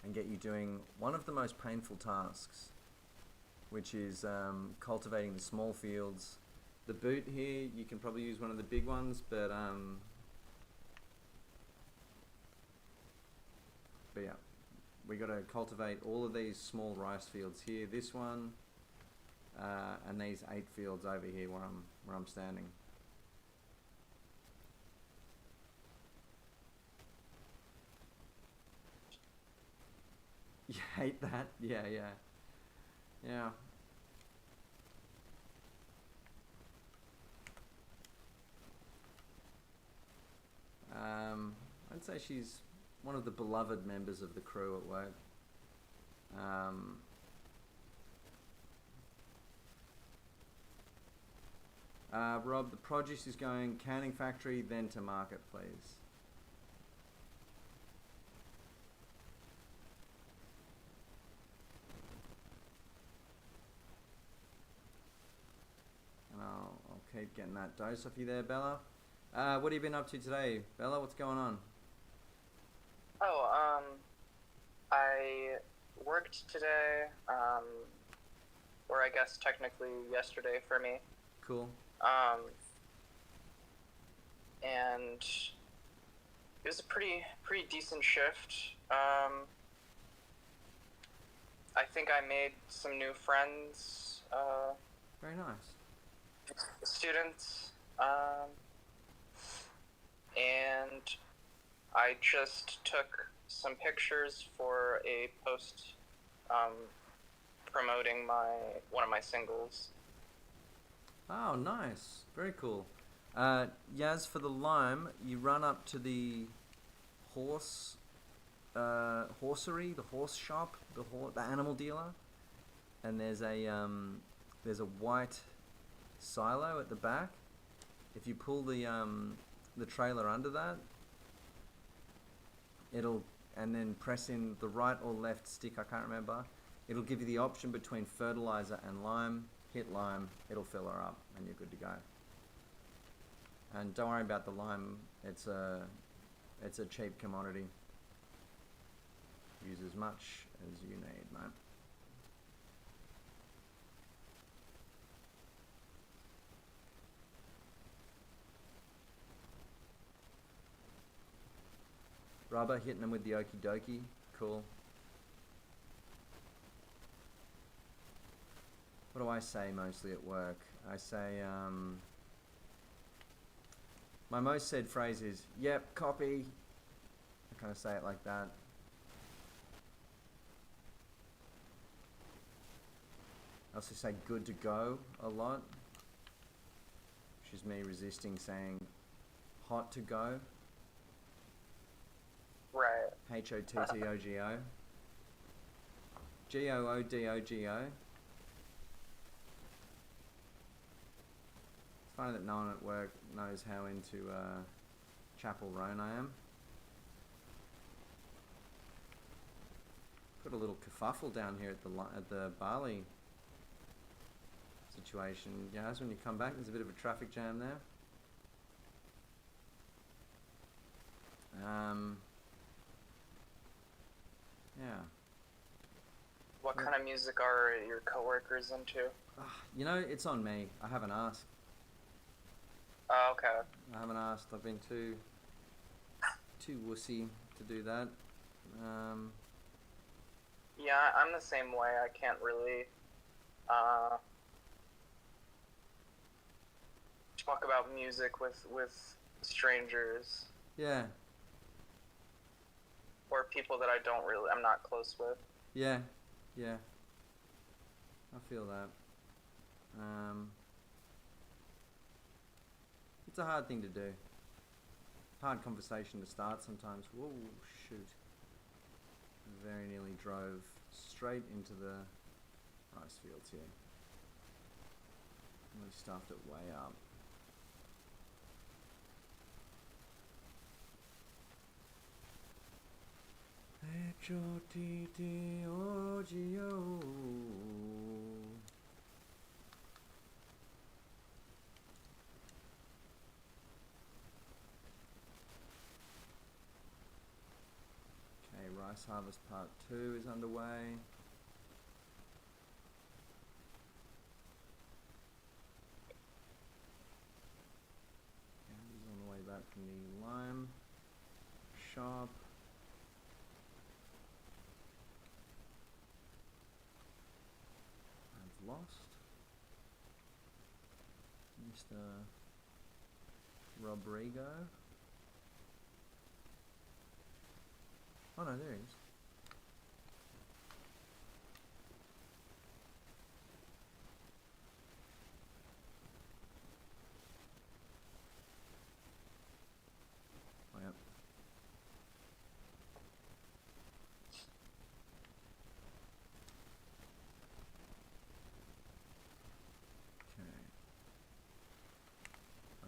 and get you doing one of the most painful tasks, which is cultivating the small fields. The boot here, you can probably use one of the big ones, but yeah, we got to cultivate all of these small rice fields here. This one, and these 8 fields over here where I'm standing. You hate that? Yeah. I'd say she's one of the beloved members of the crew at work. Rob, the produce is going canning factory, then to market, please. And I'll keep getting that dose off you there, Bella. What have you been up to today, Bella? What's going on? Oh, I worked today, or I guess technically yesterday for me. Cool. And it was a pretty decent shift. I think I made some new friends, Very nice. students, and I just took some pictures for a post promoting one of my singles. Oh, nice. Very cool. Yaz, for the lime, you run up to the horsery, the horse shop, the animal dealer, and there's a white silo at the back. If you pull the trailer under that, and then press in the right or left stick, I can't remember, it'll give you the option between fertilizer and lime. Hit lime, it'll fill her up, and you're good to go. And don't worry about the lime, it's a cheap commodity. Use as much as you need, mate. Rubber, hitting them with the okie dokie, cool. What do I say mostly at work? I say, my most said phrase is, yep, copy. I kind of say it like that. I also say good to go a lot, which is me resisting saying hot to go. Right. H-O-T-T-O-G-O. G-O-O-D-O-G-O. It's funny that no one at work knows how into Chapel Roan I am. Got a little kerfuffle down here at the barley situation. Yaz, when you come back, there's a bit of a traffic jam there. Yeah. What kind of music are your coworkers into? You know, it's on me. I haven't asked. Oh, okay. I haven't asked. I've been too wussy to do that. Yeah, I'm the same way. I can't really talk about music with strangers Yeah. or people that I'm not close with. Yeah. I feel that. It's a hard thing to do. Hard conversation to start sometimes. Whoa, shoot. Very nearly drove straight into the rice fields here. We stuffed it way up. Chotiti-o-gio. Okay, Rice Harvest Part 2 is underway. Andy's on the way back from the lime shop. I've lost Mr. Rodrigo. Oh no, there he is. Oh, yep. Okay.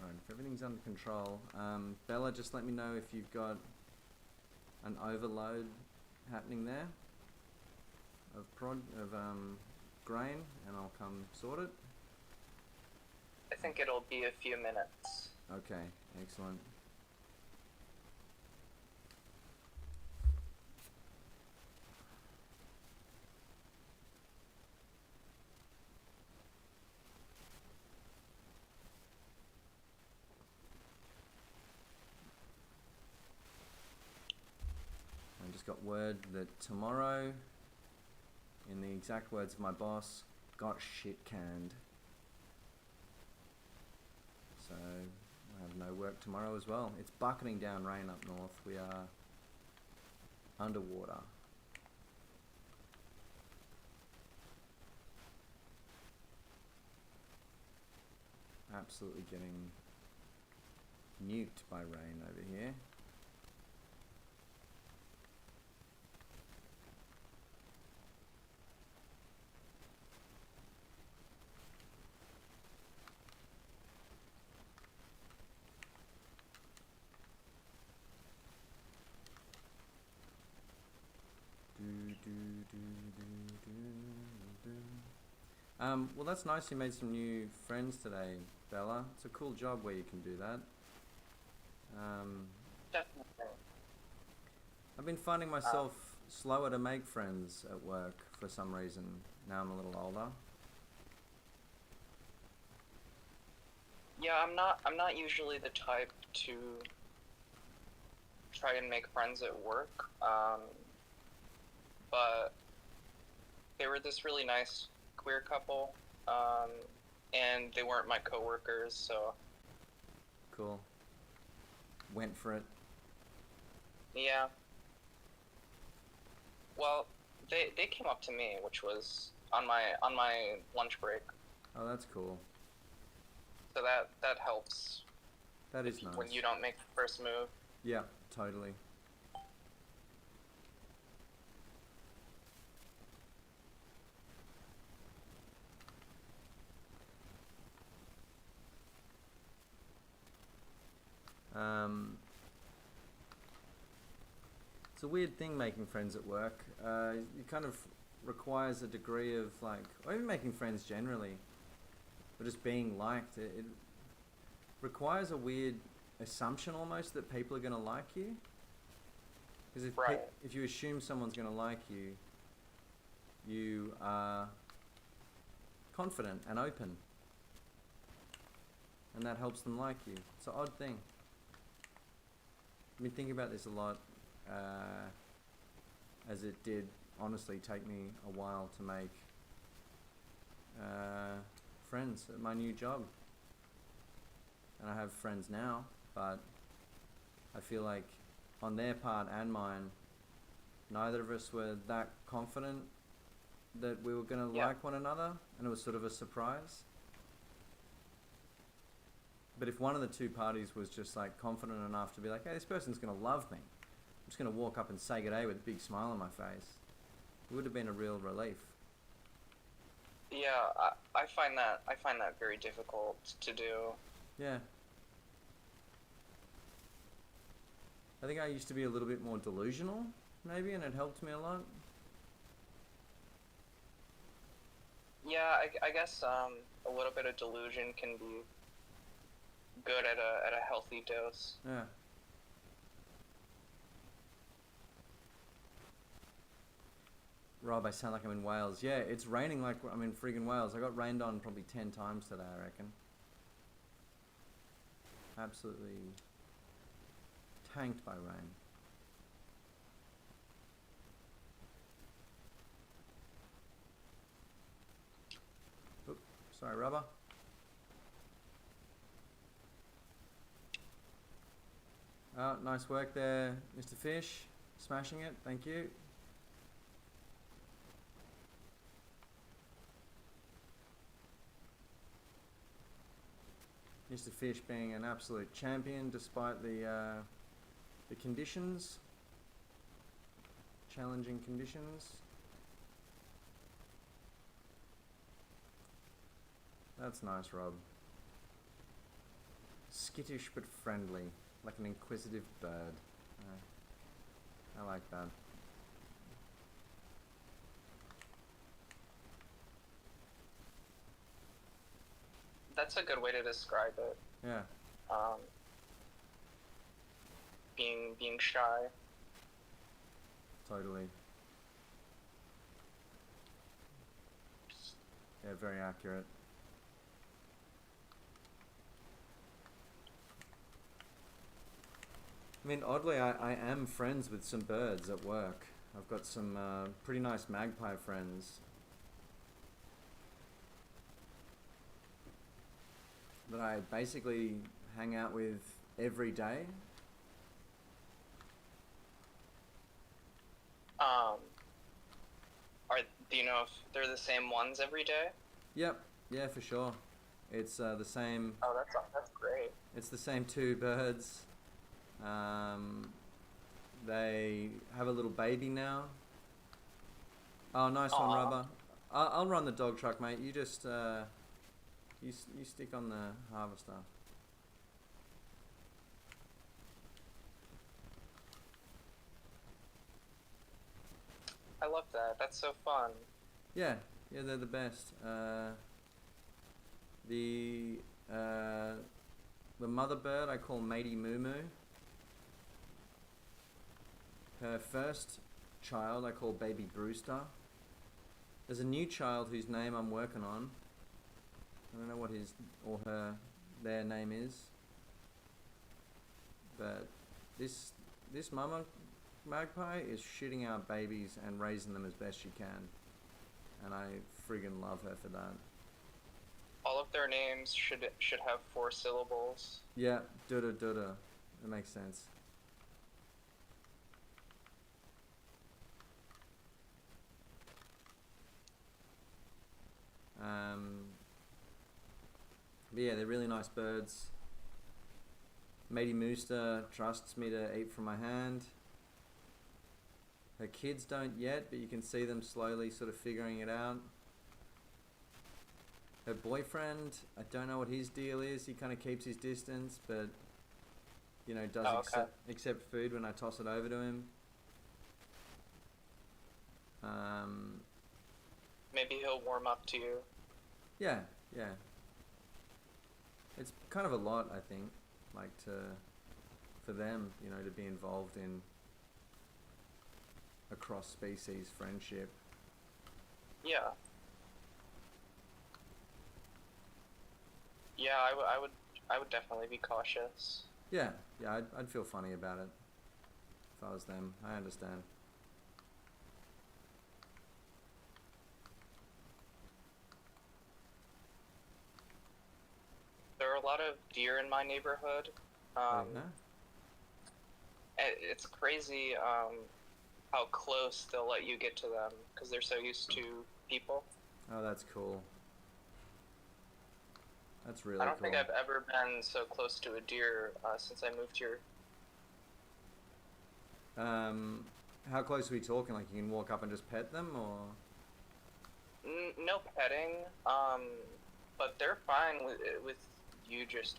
Alright, if everything's under control, Bella, just let me know if you've got an overload happening there of grain, and I'll come sort it. I think it'll be a few minutes. Okay, excellent. I just got word that tomorrow, in the exact words of my boss, got shit canned. So I have no work tomorrow as well. It's bucketing down rain up north. We are underwater. Absolutely getting nuked by rain over here. Well, that's nice you made some new friends today, Bella. It's a cool job where you can do that. Definitely. I've been finding myself slower to make friends at work for some reason. Now I'm a little older. Yeah, I'm not usually the type to try and make friends at work. But they were this really nice queer couple, and they weren't my coworkers, so Cool. Went for it. yeah. Well, they came up to me, which was on my lunch break, Oh, that's cool. so that helps That is nice. when you don't make the first move. Yeah, totally. It's a weird thing making friends at work. It kind of requires a degree of like, or even making friends generally, but just being liked. It requires a weird assumption almost that people are going to like you. Because Right. if you assume someone's going to like you, you are confident and open. And that helps them like you. It's an odd thing. I've been thinking about this a lot, as it did honestly take me a while to make friends at my new job. And I have friends now, but I feel like on their part and mine, neither of us were that confident that we were going to Yeah. like one another, and it was sort of a surprise. But if one of the two parties was just like confident enough to be like, hey, this person's going to love me, I'm just going to walk up and say good day with a big smile on my face, it would have been a real relief. Yeah, I find that very difficult to do. Yeah. I think I used to be a little bit more delusional maybe, and it helped me a lot. Yeah, I guess a little bit of delusion can be good at a healthy dose. Yeah. Rob, I sound like I'm in Wales. Yeah, it's raining like I'm in friggin' Wales. I got rained on probably 10 times today, I reckon. Absolutely tanked by rain. Oop, sorry, Rubber. Oh, nice work there, Mr. Fish. Smashing it, thank you. Mr. Fish being an absolute champion despite the conditions, challenging conditions. That's nice, Rob. Skittish but friendly, like an inquisitive bird. I like that. That's a good way to describe it. Yeah, Um, being shy. totally. Yeah, very accurate. I mean, oddly, I am friends with some birds at work. I've got some pretty nice magpie friends that I basically hang out with every day. Do you know if they're the same ones every day? Yep, yeah, for sure. It's the same. Oh, that's great. It's the same two birds. They have a little baby now. Oh, nice one, Aw. Rubber. I'll run the dog truck, mate. You just you stick on the harvester. I love that. That's so fun. Yeah, yeah, they're the best. The mother bird I call Matey Moo Moo. Her first child I call Baby Brewster. There's a new child whose name I'm working on. I don't know what his or their name is. But this mama magpie is shitting out babies and raising them as best she can. And I friggin' love her for that. All of their names should have 4 syllables. Yeah, duda duda. That makes sense. But yeah, they're really nice birds. Matey Mooster trusts me to eat from my hand. Her kids don't yet, but you can see them slowly sort of figuring it out. Her boyfriend, I don't know what his deal is. He kind of keeps his distance, but you know, does accept food when I toss it over to him. Maybe he'll warm up to you. Yeah, yeah. It's kind of a lot, I think, like for them, you know, to be involved in a cross-species friendship. Yeah. Yeah, I would definitely be cautious. Yeah, yeah, I'd feel funny about it if I was them. I understand. There are a lot of deer in my neighborhood. Yeah? It's crazy how close they'll let you get to them because they're so used to people. Oh, that's cool. That's really I don't cool. think I've ever been so close to a deer since I moved here. How close are we talking? Like you can walk up and just pet them, or? No petting, but they're fine with you just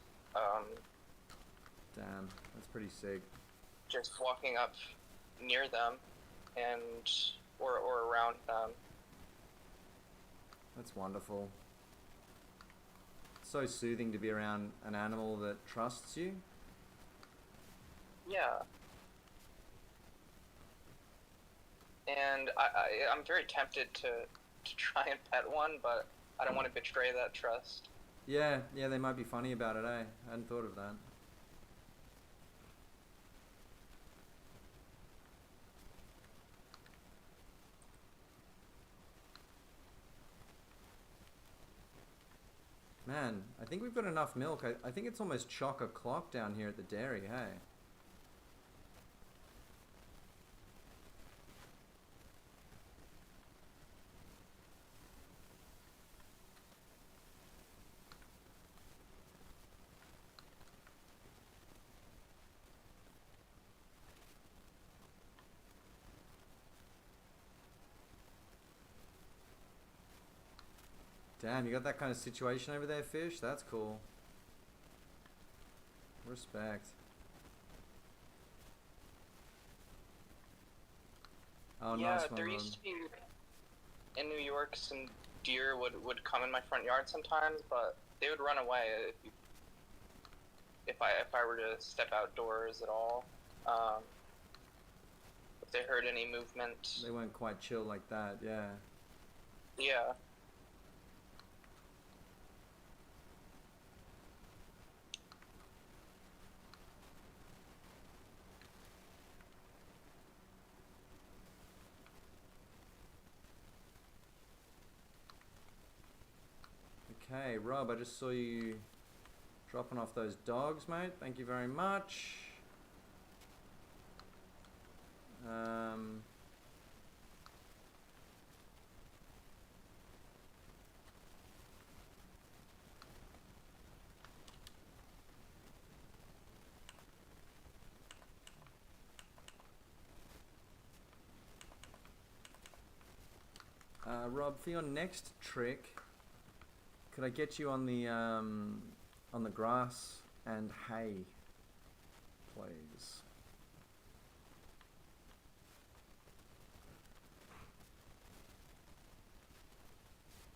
Damn, that's pretty sick. just walking up near them. and or around them. That's wonderful. So soothing to be around an animal that trusts you. Yeah. And I'm very tempted to try and pet one, but I don't want to betray that trust. Yeah, they might be funny about it, eh? I hadn't thought of that. Man, I think we've got enough milk. I think it's almost chock-a-clock down here at the dairy, hey? Damn, you got that kind of situation over there, Fish? That's cool. Respect. Oh, Yeah, nice one, there Rob. used to be in New York some deer would come in my front yard sometimes, but they would run away if I were to step outdoors at all. If they heard any movement. They weren't quite chill like that, yeah. Yeah. Okay, Rob, I just saw you dropping off those dogs, mate. Thank you very much. Rob, for your next trick, could I get you on the grass and hay, please?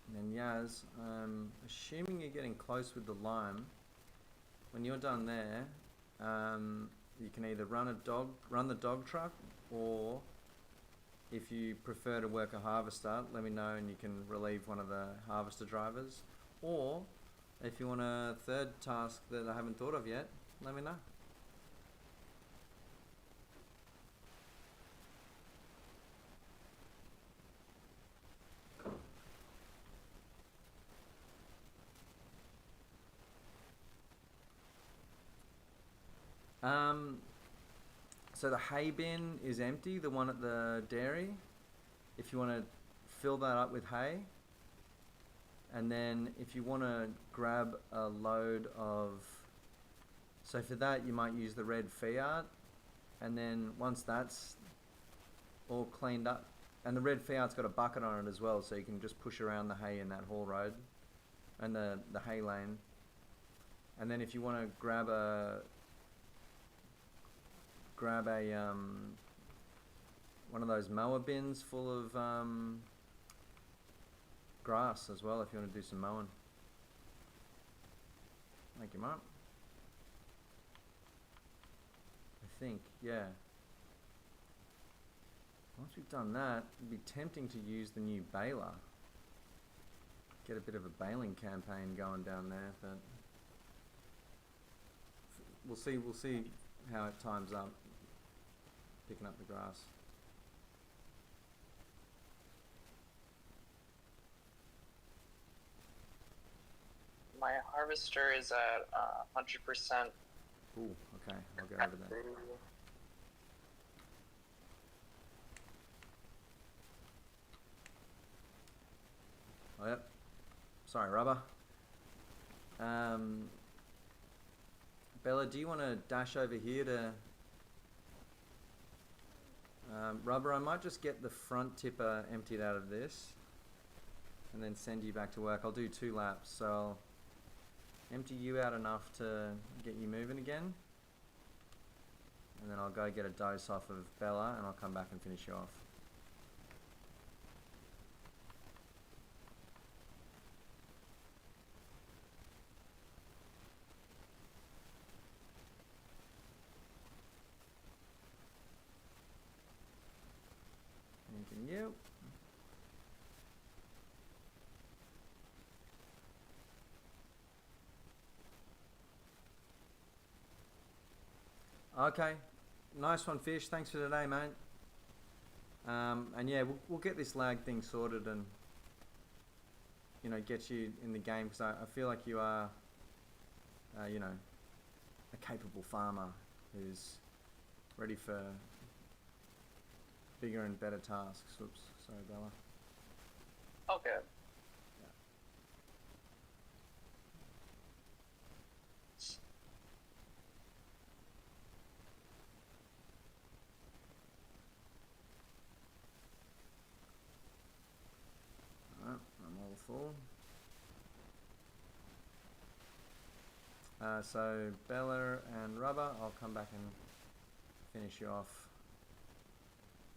And then Yaz, assuming you're getting close with the lime, when you're done there, you can either run the dog truck, or if you prefer to work a harvester, let me know and you can relieve one of the harvester drivers. Or if you want a third task that I haven't thought of yet, let me know. So the hay bin is empty, the one at the dairy. If you want to fill that up with hay, and then if you want to grab a load of, so for that you might use the red Fiat, and then once that's all cleaned up, and the red Fiat's got a bucket on it as well, so you can just push around the hay in that haul road and the hay lane. And then if you want to grab a one of those mower bins full of grass as well, if you want to do some mowing. Thank you, Mark. I think, yeah. Once we've done that, it'd be tempting to use the new baler. Get a bit of a baling campaign going down there, but we'll see how it times up, picking up the grass. My harvester is at 100%. Ooh, okay, I'll go over there. Oh, yep. Sorry, Rubber. Bella, do you want to dash over here to... Rubber, I might just get the front tipper emptied out of this and then send you back to work. I'll do 2 laps, so I'll empty you out enough to get you moving again, and then I'll go get a dose off of Bella and I'll come back and finish you off. Okay, nice one, Fish. Thanks for today, mate. And yeah, we'll get this lag thing sorted and get you in the game because I feel like you are, a capable farmer who's ready for bigger and better tasks. Oops, sorry, Bella. All good. Alright, I'm all full. So Bella and Rubber, I'll come back and finish you off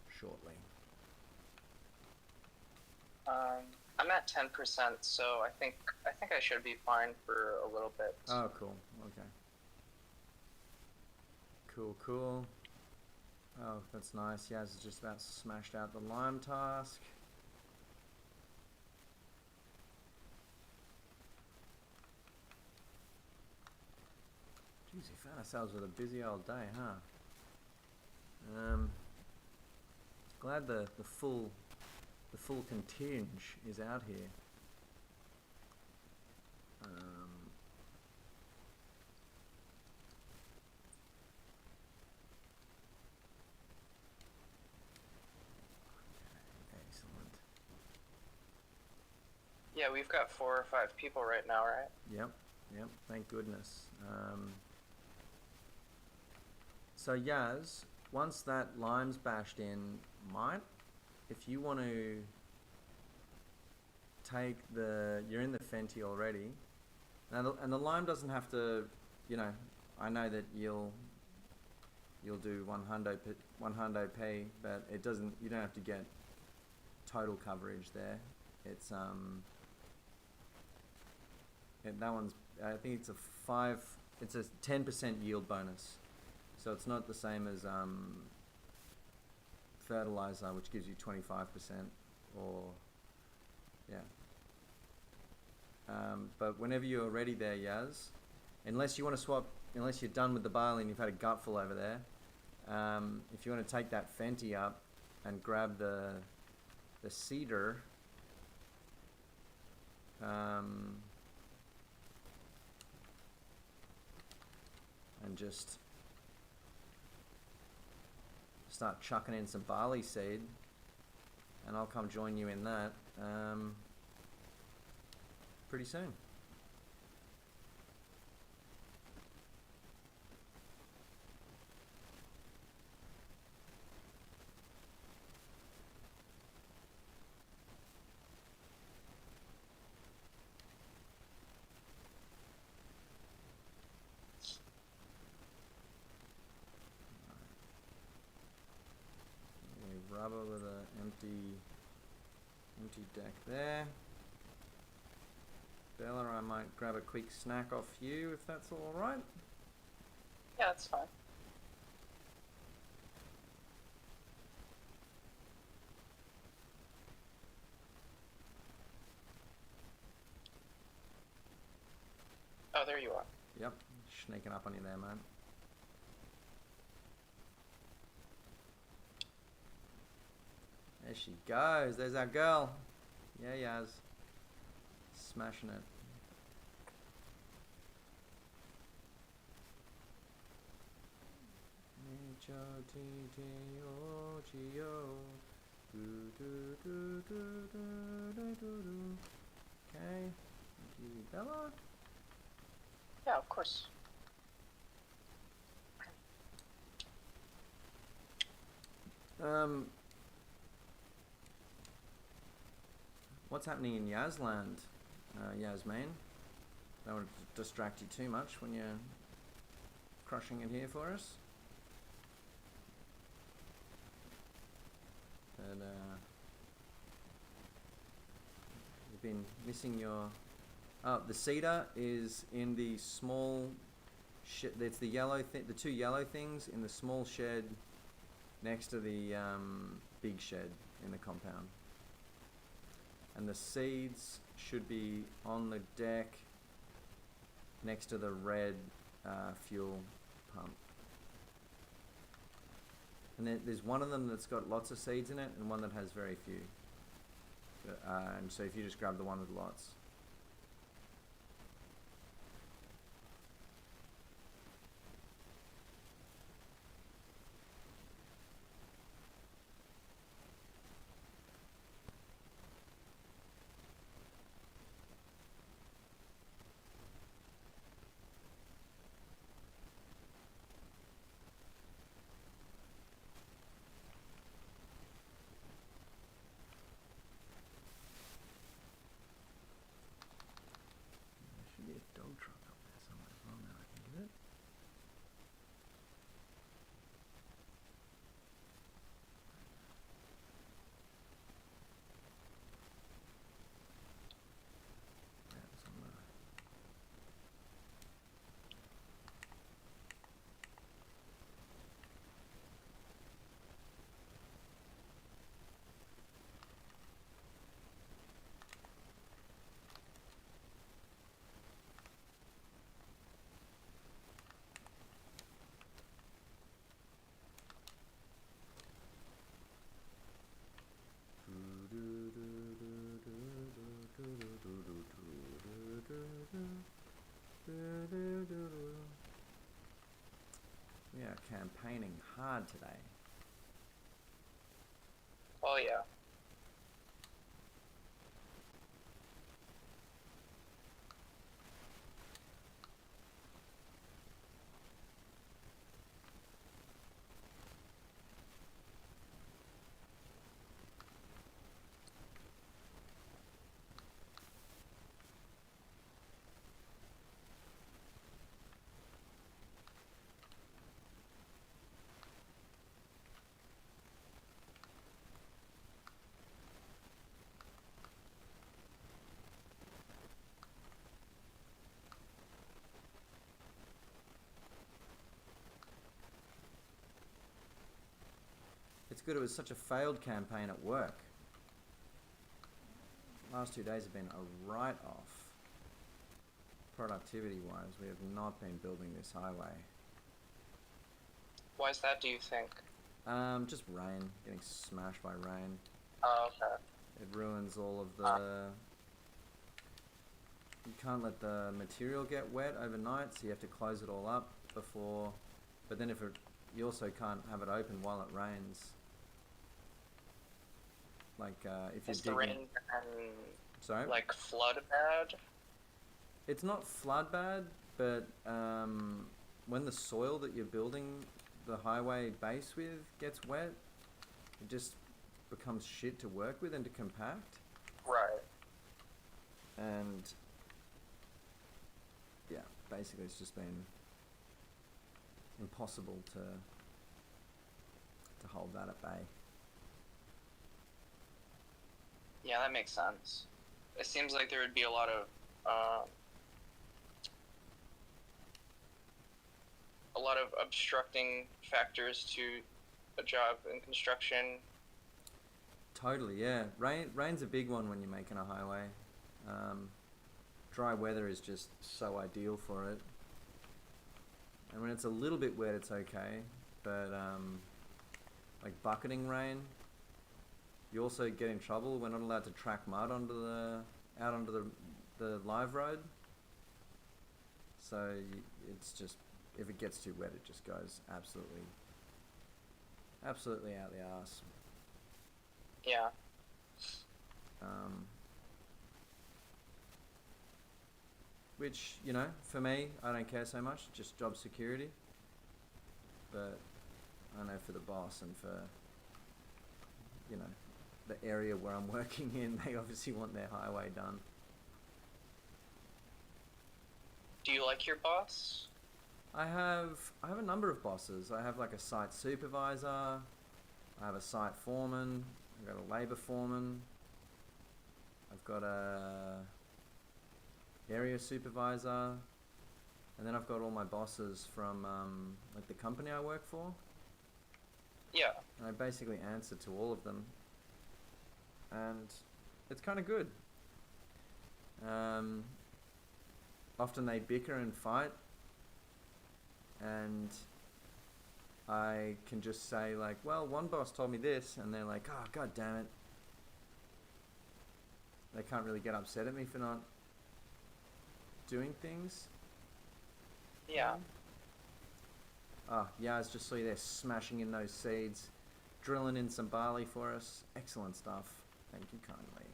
shortly. I'm at 10%, so I think I should be fine for a little bit. Oh, cool. Okay. Cool. Oh, that's nice. Yaz has just about smashed out the lime task. Jeez, we found ourselves with a busy old day, huh? Glad the full continge is out here. Excellent. Yeah, we've got 4 or 5 people right now, right? Yep. Thank goodness. So Yaz, once that lime's bashed in, if you want to take you're in the Fenty already. Now, and the lime doesn't have to, I know that you'll do 100 p, but it doesn't. You don't have to get total coverage there. It's that one's. I think it's It's a 10% yield bonus, so it's not the same as fertilizer, which gives you 25%, or yeah. But whenever you're ready there, Yaz, unless you want to swap, unless you're done with the barley and you've had a gutful over there, if you want to take that Fenty up and grab the cedar, and just start chucking in some barley seed, and I'll come join you in that pretty soon. Rubber with an empty deck there. Bella, I might grab a quick snack off you if that's all right. Yeah, that's fine. Oh, there you are. Yep, sneaking up on you there, man. There she goes. There's our girl. Yeah, Yaz. Smashing it. H-O-T-T-O-G-O. Okay. Thank you, Bella. Yeah, of course. What's happening in Yazland, Yasmin? Don't want to distract you too much when you're crushing it here for us. But you've been missing your. Oh, the cedar is in the small. It's the yellow the two yellow things in the small shed next to the big shed in the compound. And the seeds should be on the deck next to the red fuel pump. And there's one of them that's got lots of seeds in it, and one that has very few. And so if you just grab the one with lots. There should be a dog truck up there somewhere as well now I think of it. Yeah, it's on the we are campaigning hard today. Oh yeah. It's good it was such a failed campaign at work. Last 2 days have been a write-off. Productivity-wise, we have not been building this highway. Why is that, do you think? Just rain, getting smashed by rain. Oh, okay. It ruins all of the... You can't let the material get wet overnight, so you have to close it all up before... But then if it... You also can't have it open while it rains. Like, if you're Is the digging... rain and Sorry? like flood bad? It's not flood bad, but when the soil that you're building the highway base with gets wet, it just becomes shit to work with and to compact. Right. And yeah, basically it's just been impossible to hold that at bay. Yeah, that makes sense. It seems like there would be a lot of obstructing factors to a job in construction. Totally, yeah. Rain's a big one when you're making a highway. Dry weather is just so ideal for it. And when it's a little bit wet, it's okay. But like bucketing rain, you also get in trouble. We're not allowed to track mud onto out onto the live road. So it's just, if it gets too wet, it just goes absolutely out the arse. Yeah. Which, you know, for me, I don't care so much, just job security. But I know for the boss and for, you know, the area where I'm working in, they obviously want their highway done. Do you like your boss? I have a number of bosses. I have like a site supervisor, I have a site foreman, I've got a labour foreman, I've got a area supervisor, and then I've got all my bosses from like the company I work for. Yeah. And I basically answer to all of them, and it's kind of good. Often they bicker and fight, and I can just say like, well, one boss told me this, and they're like, oh, god damn it. They can't really get upset at me for not doing things. Yeah. Oh, yeah, I just saw you there smashing in those seeds, drilling in some barley for us. Excellent stuff. Thank you kindly.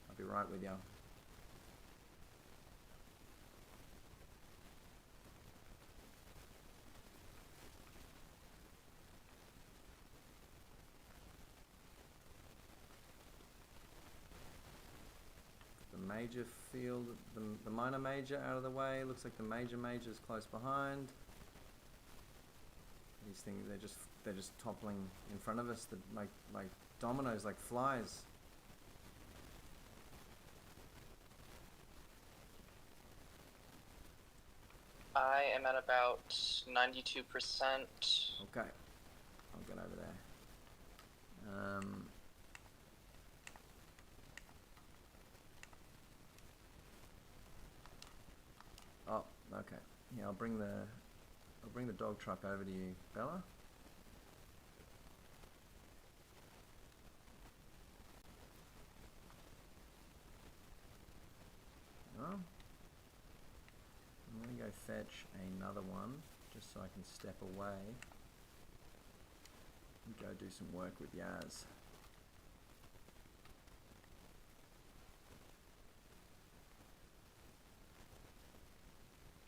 I'll be right with you. The major field, the minor major out of the way. Looks like the major is close behind. These things, they're just toppling in front of us, like dominoes, like flies. I am at about 92%. Okay, I'll get over there. Oh, okay. Yeah, I'll bring the dog truck over to you, Bella. Oh. I'm gonna go fetch another one, just so I can step away and go do some work with Yaz.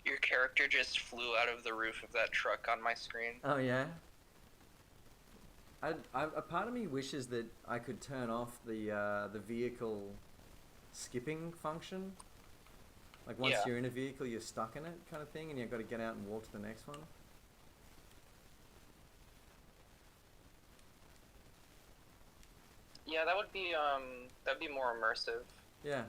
Your character just flew out of the roof of that truck on my screen. Oh yeah. A part of me wishes that I could turn off the vehicle skipping function. Like once Yeah. you're in a vehicle, you're stuck in it, kind of thing, and you've got to get out and walk to the next one. Yeah, that'd be more immersive. Yeah.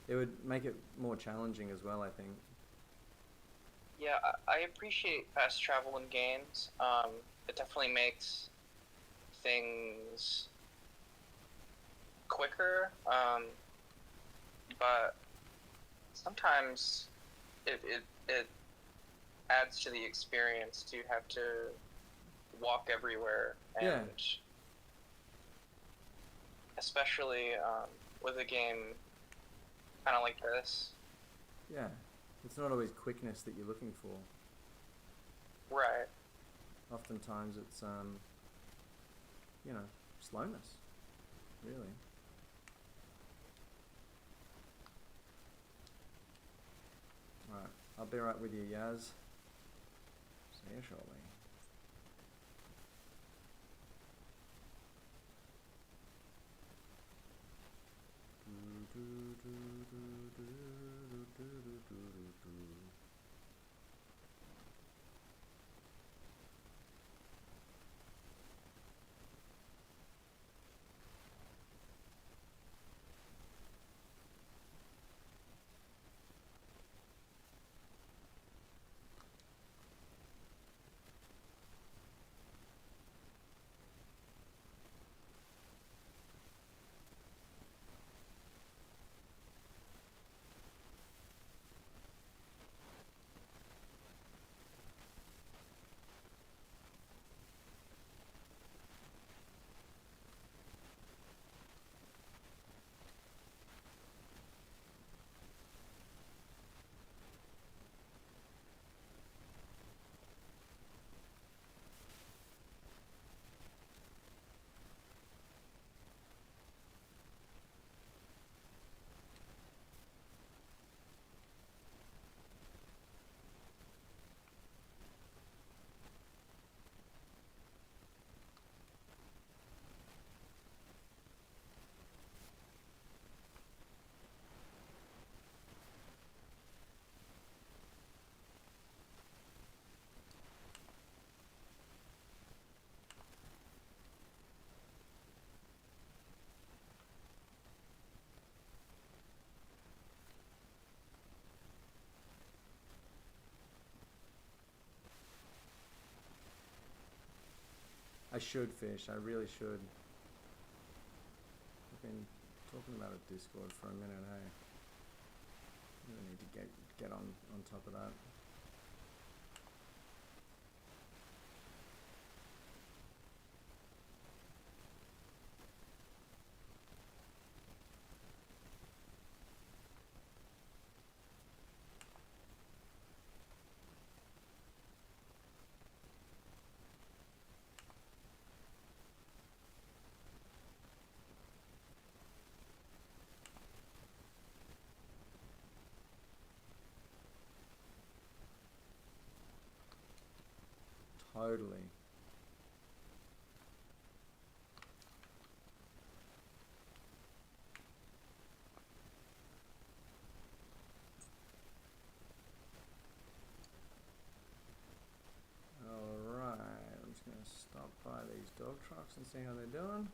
It would make it more challenging as well, I think. Yeah, I appreciate fast travel in games. It definitely makes things quicker, but sometimes it adds to the experience to have to walk everywhere, and Yeah. especially with a game kind of like this. Yeah. It's not always quickness that you're looking for. Right. Oftentimes it's, slowness, really. Alright, I'll be right with you, Yaz. See you shortly. I should fish. I really should. I've been talking about a Discord for a minute. Hey, really need to get on top of that. Totally. Alright, I'm just going to stop by these dog trucks and see how they're doing.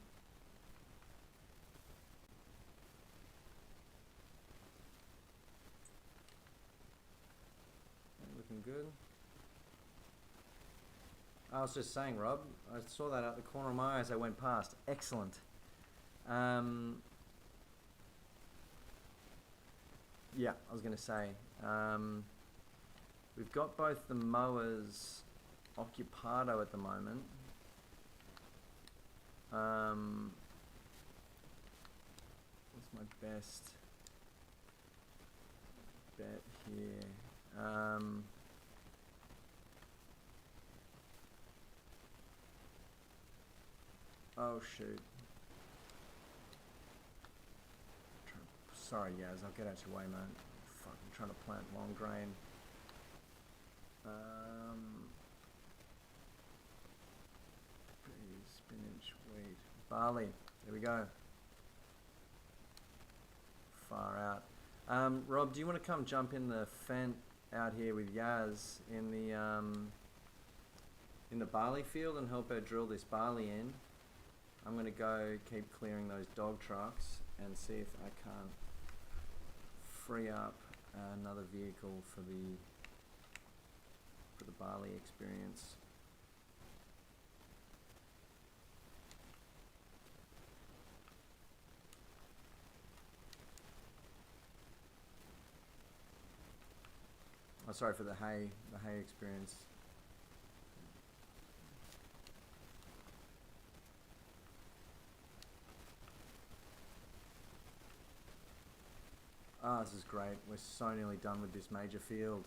They're looking good. I was just saying, Rob, I saw that out the corner of my eye as I went past. Excellent. Yeah, I was going to say, we've got both the mowers occupado at the moment. What's my best bet here? Oh shoot. Sorry, Yaz, I'll get out your way, man. Fucking trying to plant long grain. Peas, spinach, wheat, barley. There we go. Far out. Rob, do you want to come jump in the Fent out here with Yaz in the barley field and help her drill this barley in? I'm gonna go keep clearing those dog trucks and see if I can't free up another vehicle for the barley experience. Oh, sorry, for the hay experience. Oh, this is great. We're so nearly done with this major field.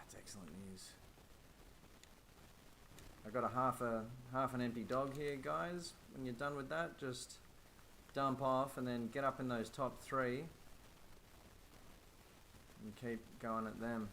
It's excellent news. I got a half an empty dog here, guys. When you're done with that, just dump off and then get up in those top three and keep going at them.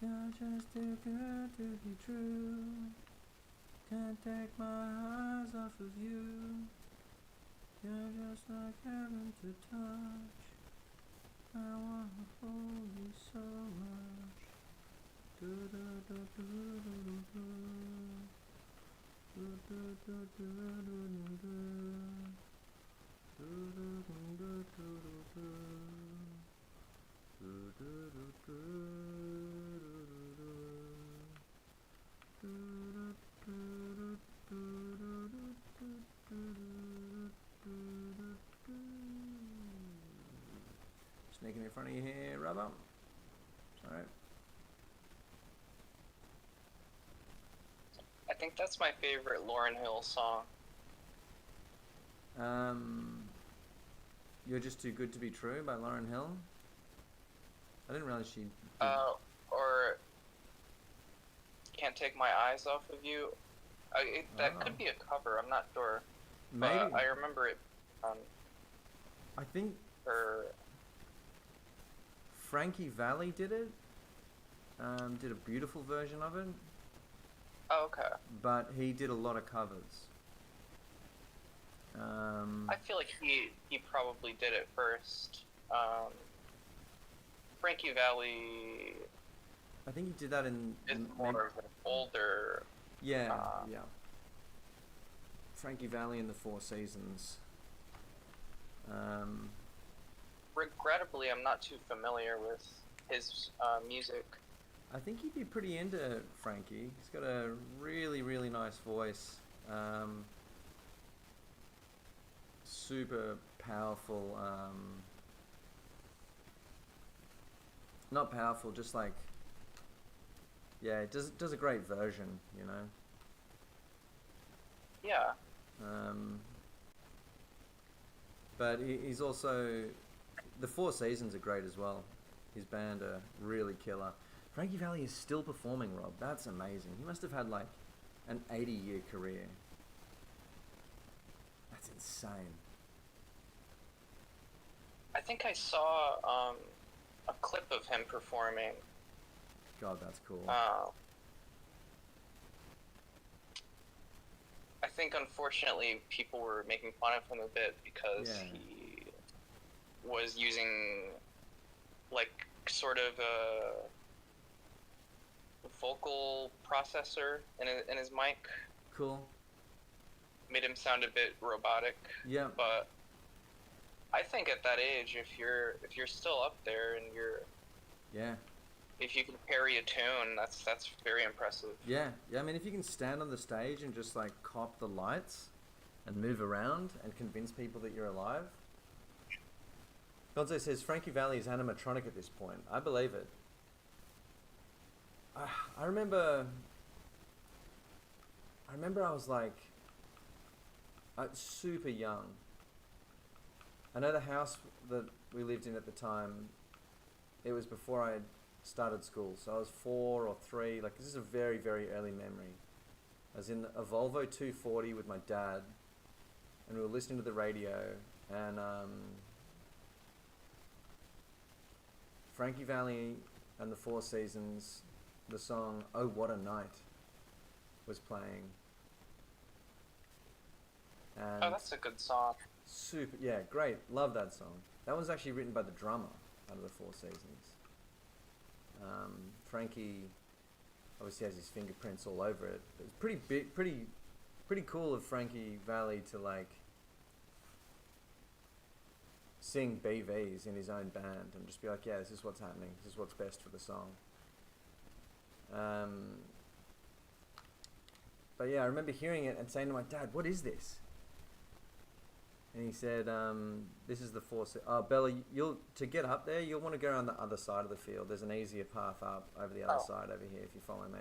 You're just too good to be true. Can't take my eyes off of you. You're just like heaven to touch. I wanna hold you so much. Do do do do do do do. Do do do do do do. Do do do do do do. Do do do do do do. Sneaking in front of you here, Rubber. Alright. I think that's my favorite Lauryn Hill song. You're Just Too Good to Be True by Lauryn Hill. I didn't realize she did. Or Can't Take My Eyes Off of You. That could be a cover, I'm not sure. Maybe. I remember it. I think Frankie Valli did it. Did a beautiful version of it. Oh, okay. but he did a lot of covers. I feel like he probably did it first. Frankie Valli I think he did that in is m- more men- of an older. yeah, uh, yeah. Frankie Valli and the Four Seasons. Regrettably, I'm not too familiar with his music. I think you'd be pretty into Frankie. He's got a really, really nice voice. Super powerful. Not powerful, just like, yeah, it does a great version, you know. Yeah. But he's also, the Four Seasons are great as well. His band are really killer. Frankie Valli is still performing, Rob. That's amazing. He must have had like an 80-year career. That's insane. I think I saw a clip of him performing. God, that's cool. I think unfortunately people were making fun of him a bit because Yeah. he was using like sort of a vocal processor in his mic. Cool. Made him sound a bit robotic. Yeah. But I think at that age, if you're still up there and Yeah. if you can carry a tune, that's very impressive. Yeah. Yeah. I mean, if you can stand on the stage and just like cop the lights and move around and convince people that you're alive. Gonzo says Frankie Valli is animatronic at this point. I believe it. I remember I was like super young. I know the house that we lived in at the time, it was before I had started school, so I was 4 or 3. Like, this is a very, very early memory. I was in a Volvo 240 with my dad, and we were listening to the radio, and Frankie Valli and the Four Seasons, the song "Oh What a Night" was playing. And Oh, that's a good song. super, yeah, great. Love that song. That one's actually written by the drummer out of the Four Seasons. Frankie obviously has his fingerprints all over it. It's pretty big, pretty cool of Frankie Valli to like sing BVs in his own band and just be like, yeah, this is what's happening. This is what's best for the song. But yeah, I remember hearing it and saying to my dad, "What is this?" And he said, "This is the Oh, Bella, to get up there, you'll want to go around the other side of the field. There's an easier path up over the other side over here if you follow me."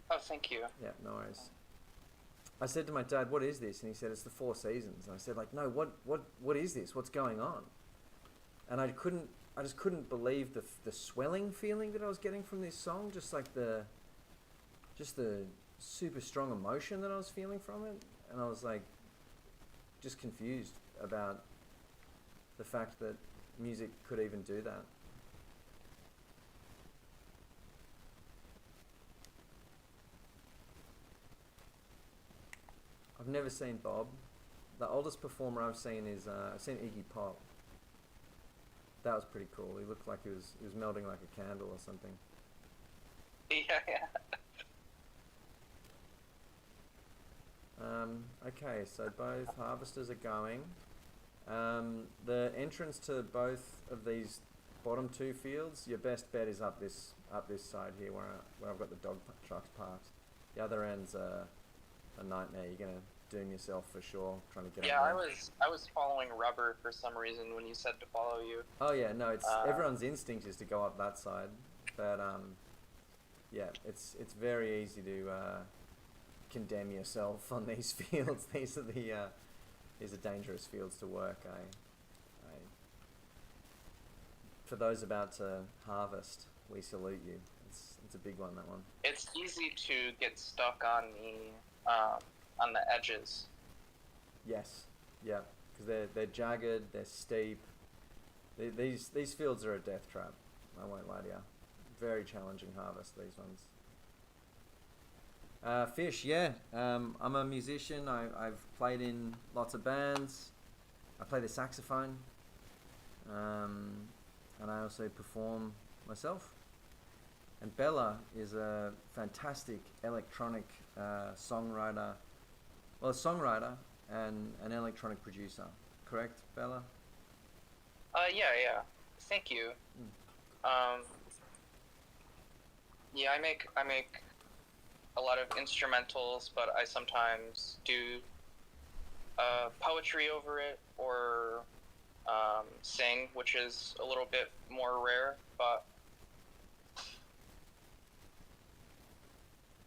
Oh, thank you. Yeah, no worries. I said to my dad, "What is this?" And he said, "It's the Four Seasons." And I said, like, "No, what is this? What's going on?" And I just couldn't believe the swelling feeling that I was getting from this song, just the super strong emotion that I was feeling from it. And I was like, just confused about the fact that music could even do that. I've never seen Bob. The oldest performer I've seen is I've seen Iggy Pop. That was pretty cool. He looked like he was melting like a candle or something. Yeah. Okay, so both harvesters are going. The entrance to both of these bottom 2 fields, your best bet is up this side here where I've got the dog trucks parked. The other end's a nightmare. You're gonna doom yourself for sure trying to get Yeah, up I there. was following Rubber for some reason when you said to follow you. Oh yeah, no, it's everyone's instinct is to go up that side, but yeah, it's very easy to condemn yourself on these fields. These are dangerous fields to work. For those about to harvest, we salute you. It's a big one, that one. It's easy to get stuck on the edges. Yes, yeah, because they're jagged, they're steep. These fields are a death trap. I won't lie to you. Very challenging harvest, these ones. Fish, yeah. I'm a musician. I've played in lots of bands. I play the saxophone. And I also perform myself. And Bella is a fantastic electronic songwriter. Well, a songwriter and an electronic producer. Correct, Bella? Yeah. Thank you. Yeah, I make a lot of instrumentals, but I sometimes do poetry over it or sing, which is a little bit more rare. But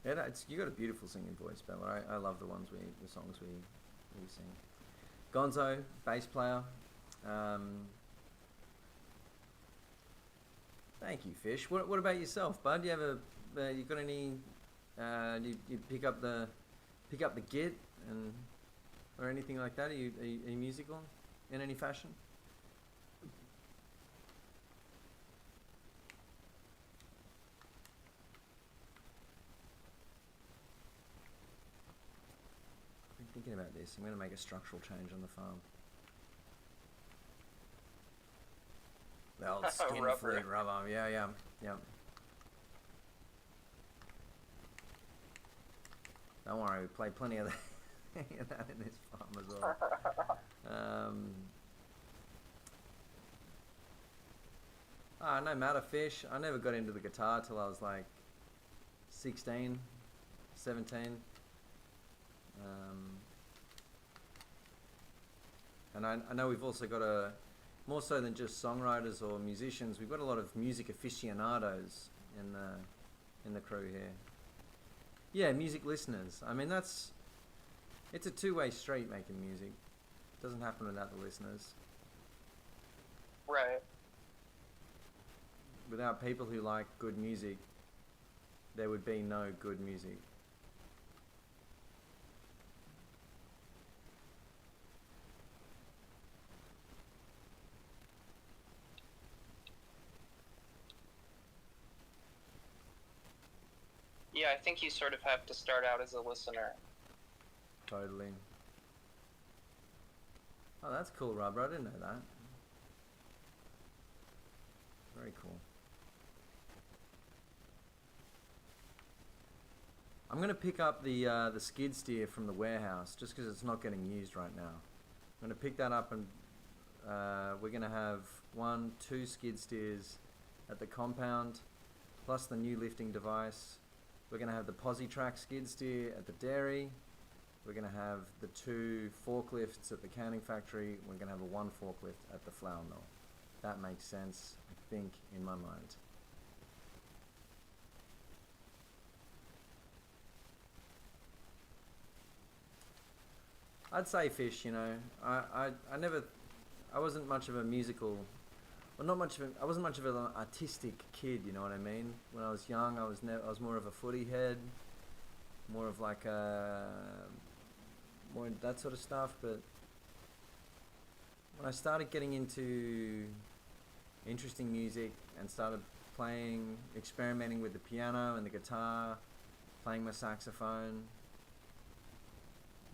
Yeah, you got a beautiful singing voice, Bella. I love the songs we sing. Gonzo, bass player. Thank you, Fish. What about yourself, bud? Do you have you got any? You pick up the git and or anything like that? Are you musical in any fashion? I'm thinking about this. I'm going to make a structural change on the farm. The old skin free rubber. Yeah. Don't worry, we play plenty of that in this farm as well. No matter, Fish. I never got into the guitar till I was like 16, 17. And I know we've also got more so than just songwriters or musicians, we've got a lot of music aficionados in the crew here. Yeah, music listeners. I mean, it's a two-way street making music. It doesn't happen without the listeners. right. Without people who like good music, there would be no good music. Yeah, I think you sort of have to start out as a listener. Totally. Oh, that's cool, Rubber. I didn't know that. Very cool. I'm going to pick up the skid steer from the warehouse just because it's not getting used right now. I'm going to pick that up and we're going to have 2 skid steers at the compound plus the new lifting device. We're going to have the PosiTrack skid steer at the dairy. We're going to have the 2 forklifts at the canning factory. We're going to have a 1 forklift at the flour mill. That makes sense, I think, in my mind. I'd say Fish, you know. I wasn't much of a musical, well, I wasn't much of an artistic kid, you know what I mean? When I was young, I was more of a footy head, more of like more that sort of stuff, but when I started getting into interesting music and started experimenting with the piano and the guitar, playing my saxophone,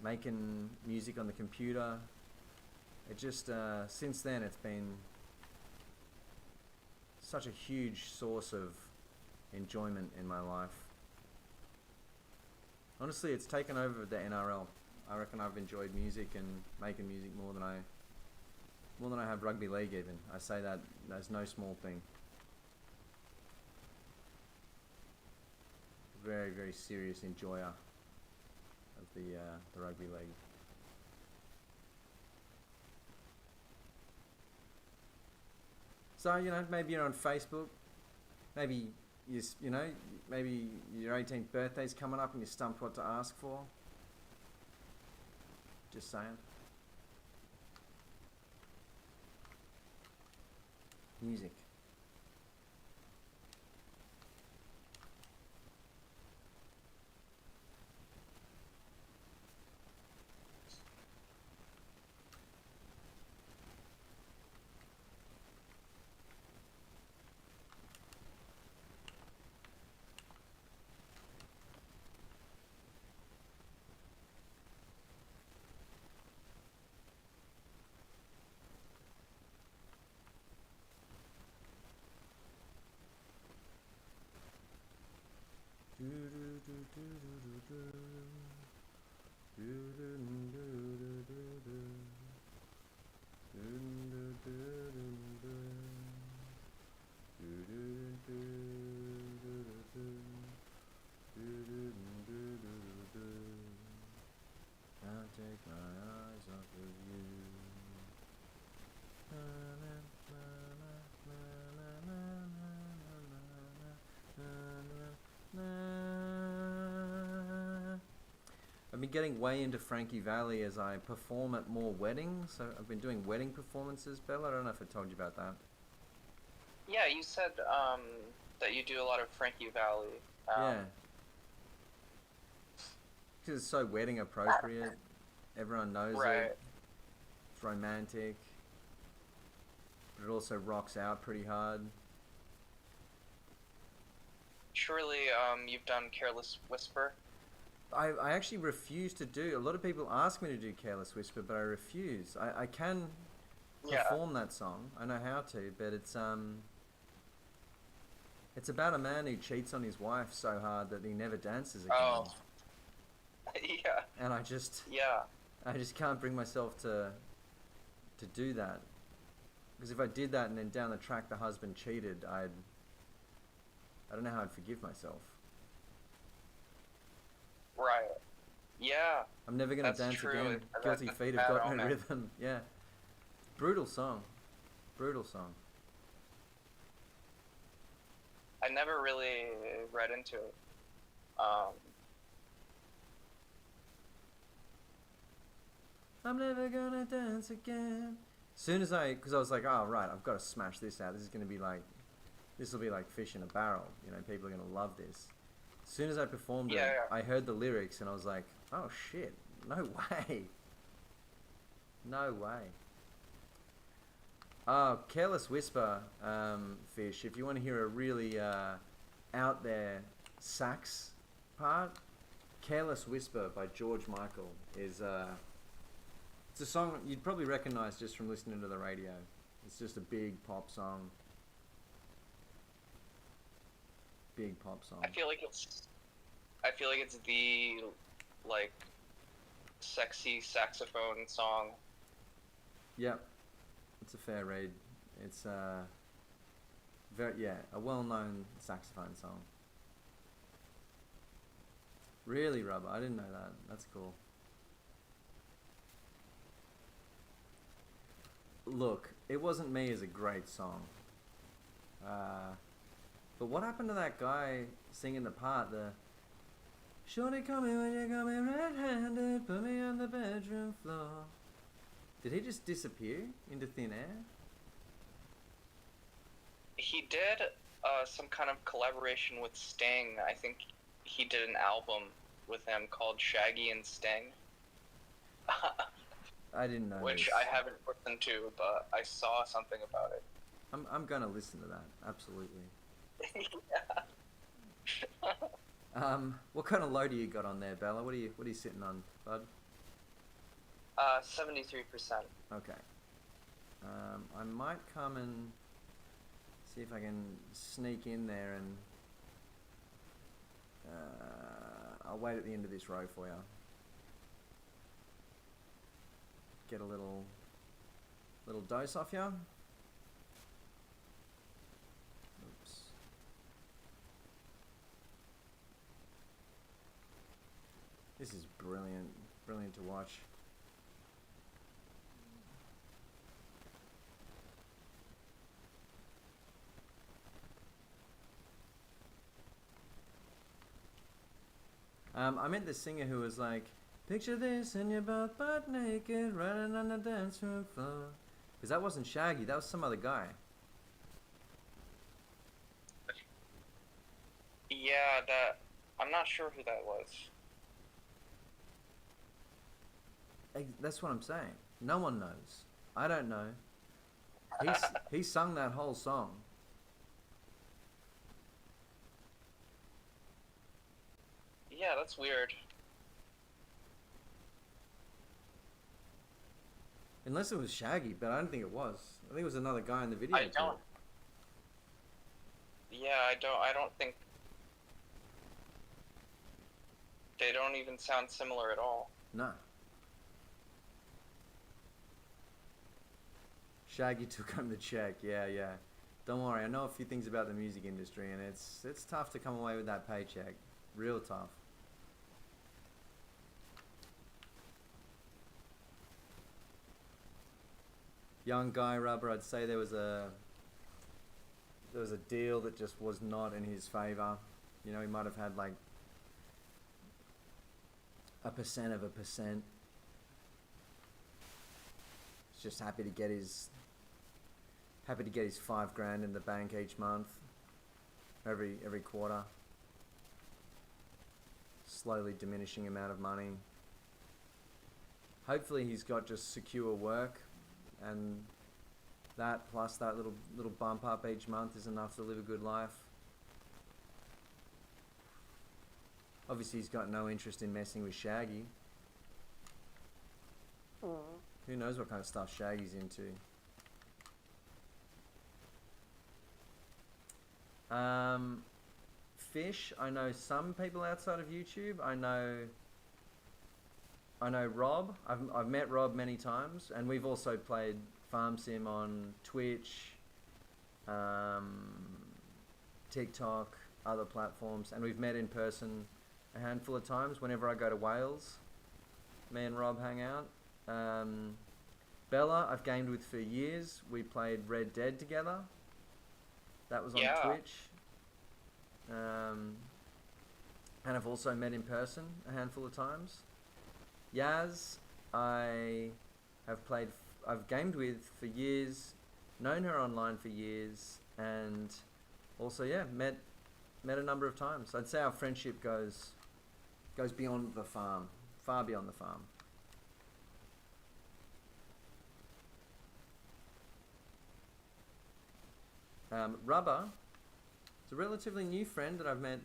making music on the computer, it just, since then it's been such a huge source of enjoyment in my life. Honestly, it's taken over the NRL. I reckon I've enjoyed music and making music more than I have rugby league even. I say that as no small thing. Very, very serious enjoyer of the rugby league. So, you know, maybe you're on Facebook, maybe maybe your 18th birthday's coming up and you're stumped what to ask for. Just saying. Music. Can't take my eyes off of you. I've been getting way into Frankie Valli as I perform at more weddings. So I've been doing wedding performances, Bella. I don't know if I told you about that. Yeah, you said that you do a lot of Frankie Valli. Yeah. Because it's so wedding appropriate. Everyone knows Right. it. It's romantic. But it also rocks out pretty hard. Surely you've done Careless Whisper. I actually refuse to do. A lot of people ask me to do Careless Whisper, but I refuse. I can Yeah. perform that song. I know how to, but it's about a man who cheats on his wife so hard that he never dances again. Oh. Yeah. And I just Yeah. can't bring myself to do that. Because if I did that and then down the track the husband cheated, I don't know how I'd forgive myself. Right. Yeah. I'm never gonna That's dance true. again. That's Guilty a feet bad have got no omen. rhythm. Yeah. Brutal song. Brutal song. I never really read into it. I'm never gonna dance again. Because I was like, oh right, I've got to smash this out. This will be like fish in a barrel. You know, people are gonna love this. As soon as I performed it, Yeah. I heard the lyrics and I was like, oh shit, no way. No way. Careless Whisper, Fish, if you want to hear a really out there sax part, Careless Whisper by George Michael is it's a song you'd probably recognize just from listening to the radio. It's just a big pop song. Big pop song. I feel like it's the like sexy saxophone song. Yep. It's a fair read. It's a well-known saxophone song. Really, Rubber? I didn't know that. That's cool. Look, It Wasn't Me is a great song. But what happened to that guy singing the part? Shorty, call me when you got me red-handed, put me on the bedroom floor. Did he just disappear into thin air? He did some kind of collaboration with Sting. I think he did an album with him called Shaggy and Sting. I didn't know Which this. I haven't listened to, but I saw something about it. I'm gonna listen to that, absolutely. Yeah. What kind of load do you got on there, Bella? What are you sitting on, bud? 73%. Okay. I might come and see if I can sneak in there and I'll wait at the end of this row for you. Get a little dose off you. Oops. This is brilliant to watch. I met the singer who was like, picture this and you're both butt naked, running on the dance room floor. Because that wasn't Shaggy, that was some other guy. Yeah, I'm not sure who that was. That's what I'm saying. No one knows. I don't know. He sung that whole song. Yeah, that's weird. Unless it was Shaggy, but I don't think it was. I think it was another guy in the video. I don't. Yeah, I don't think. They don't even sound similar at all. No. Shaggy took home the check. Yeah, yeah. Don't worry. I know a few things about the music industry, and it's tough to come away with that paycheck. Real tough. Young guy rubber. I'd say there was a deal that just was not in his favor. You know, he might have had like 1% of a percent. He's just happy to get his $5,000 in the bank each month, every quarter. Slowly diminishing amount of money. Hopefully he's got just secure work, and that plus that little bump up each month is enough to live a good life. Obviously he's got no interest in messing with Shaggy. Who knows what kind of stuff Shaggy's into. Fish, I know some people outside of YouTube. I know Rob. I've met Rob many times, and we've also played Farm Sim on Twitch, TikTok, other platforms, and we've met in person a handful of times. Whenever I go to Wales, me and Rob hang out. Bella, I've gamed with for years. We played Red Dead together. That was on Twitch. And I've also met in person a handful of times. Yaz, I've gamed with for years, known her online for years, and also met a number of times. I'd say our friendship goes beyond the farm, far beyond the farm. Rubber, it's a relatively new friend that I've met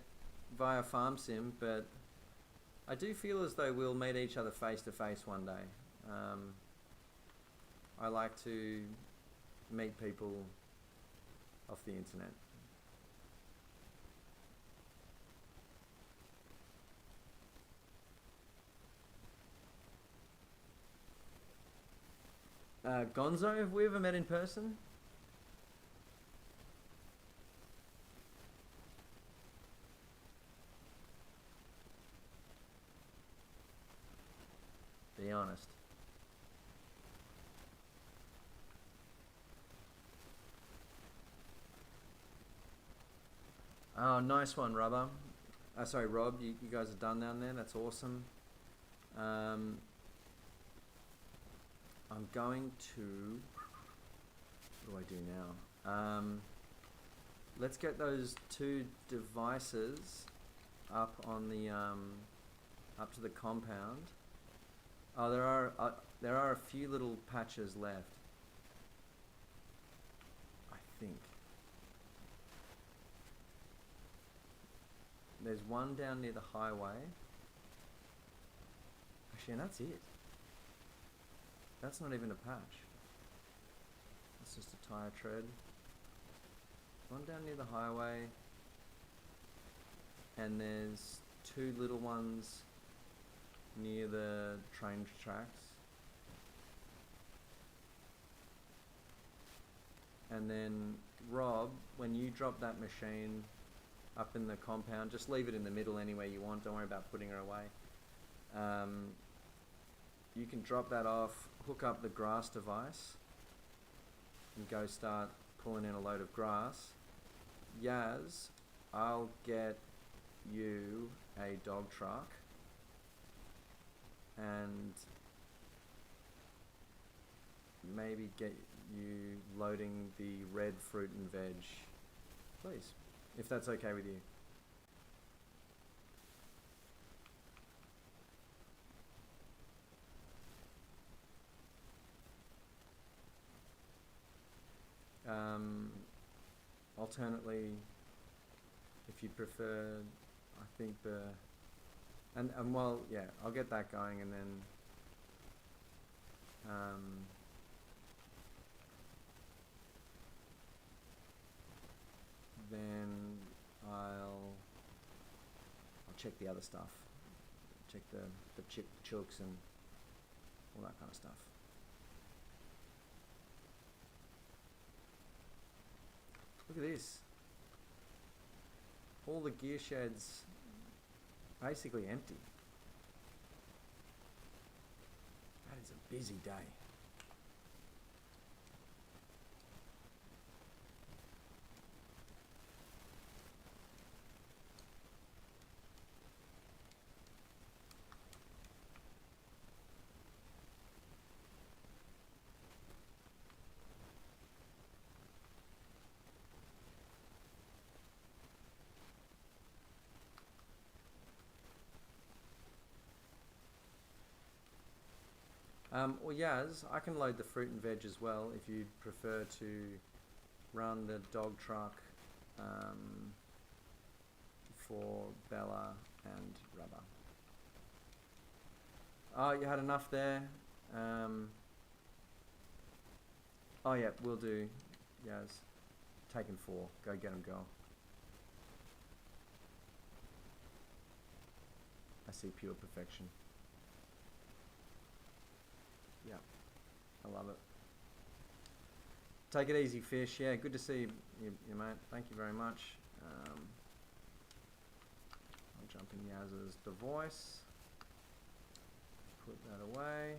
via Farm Sim, but I do feel as though we'll meet each other face to face one day. I like to meet people off the internet. Gonzo, have we ever met in person? Be honest. Oh, nice one, Rubber. Sorry, Rob. You guys are done down there. That's awesome. I'm going to... What do I do now? Let's get those two devices up on the up to the compound. Oh, there are a few little patches left, I think. There's one down near the highway. Actually, and that's it. That's not even a patch. That's just a tire tread. One down near the highway. And there's two little ones near the train tracks. And then, Rob, when you drop that machine up in the compound, just leave it in the middle anywhere you want, don't worry about putting her away. You can drop that off, hook up the grass device, and go start pulling in a load of grass. Yaz, I'll get you a dog truck, and maybe get you loading the red fruit and veg, please, if that's okay with you. Alternately, if you prefer, I think and well, yeah, I'll get that going, and then I'll check the other stuff. check the chooks and all that kind of stuff. Look at this. All the gear sheds basically empty. That is a busy day. Well, Yaz, I can load the fruit and veg as well if you prefer to run the dog truck for Bella and Rubber. Oh, you had enough there? Oh yeah, we'll do, Yaz. Taken 4. Go get them, girl. I see pure perfection. Yeah, I love it. Take it easy, Fish. Yeah, good to see you, mate. Thank you very much. I'll jump in Yaz's device. Put that away.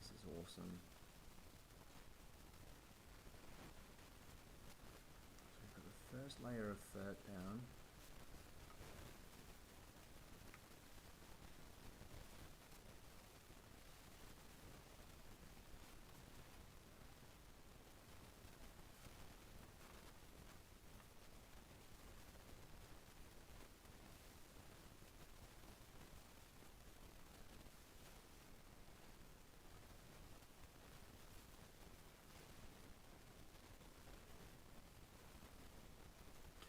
This is awesome. So we've got the first layer of fert down.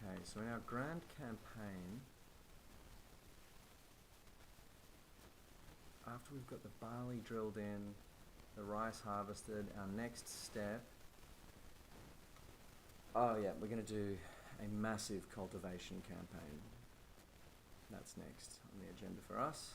Okay, so in our grand campaign, after we've got the barley drilled in, the rice harvested, our next step, oh yeah, we're going to do a massive cultivation campaign. That's next on the agenda for us.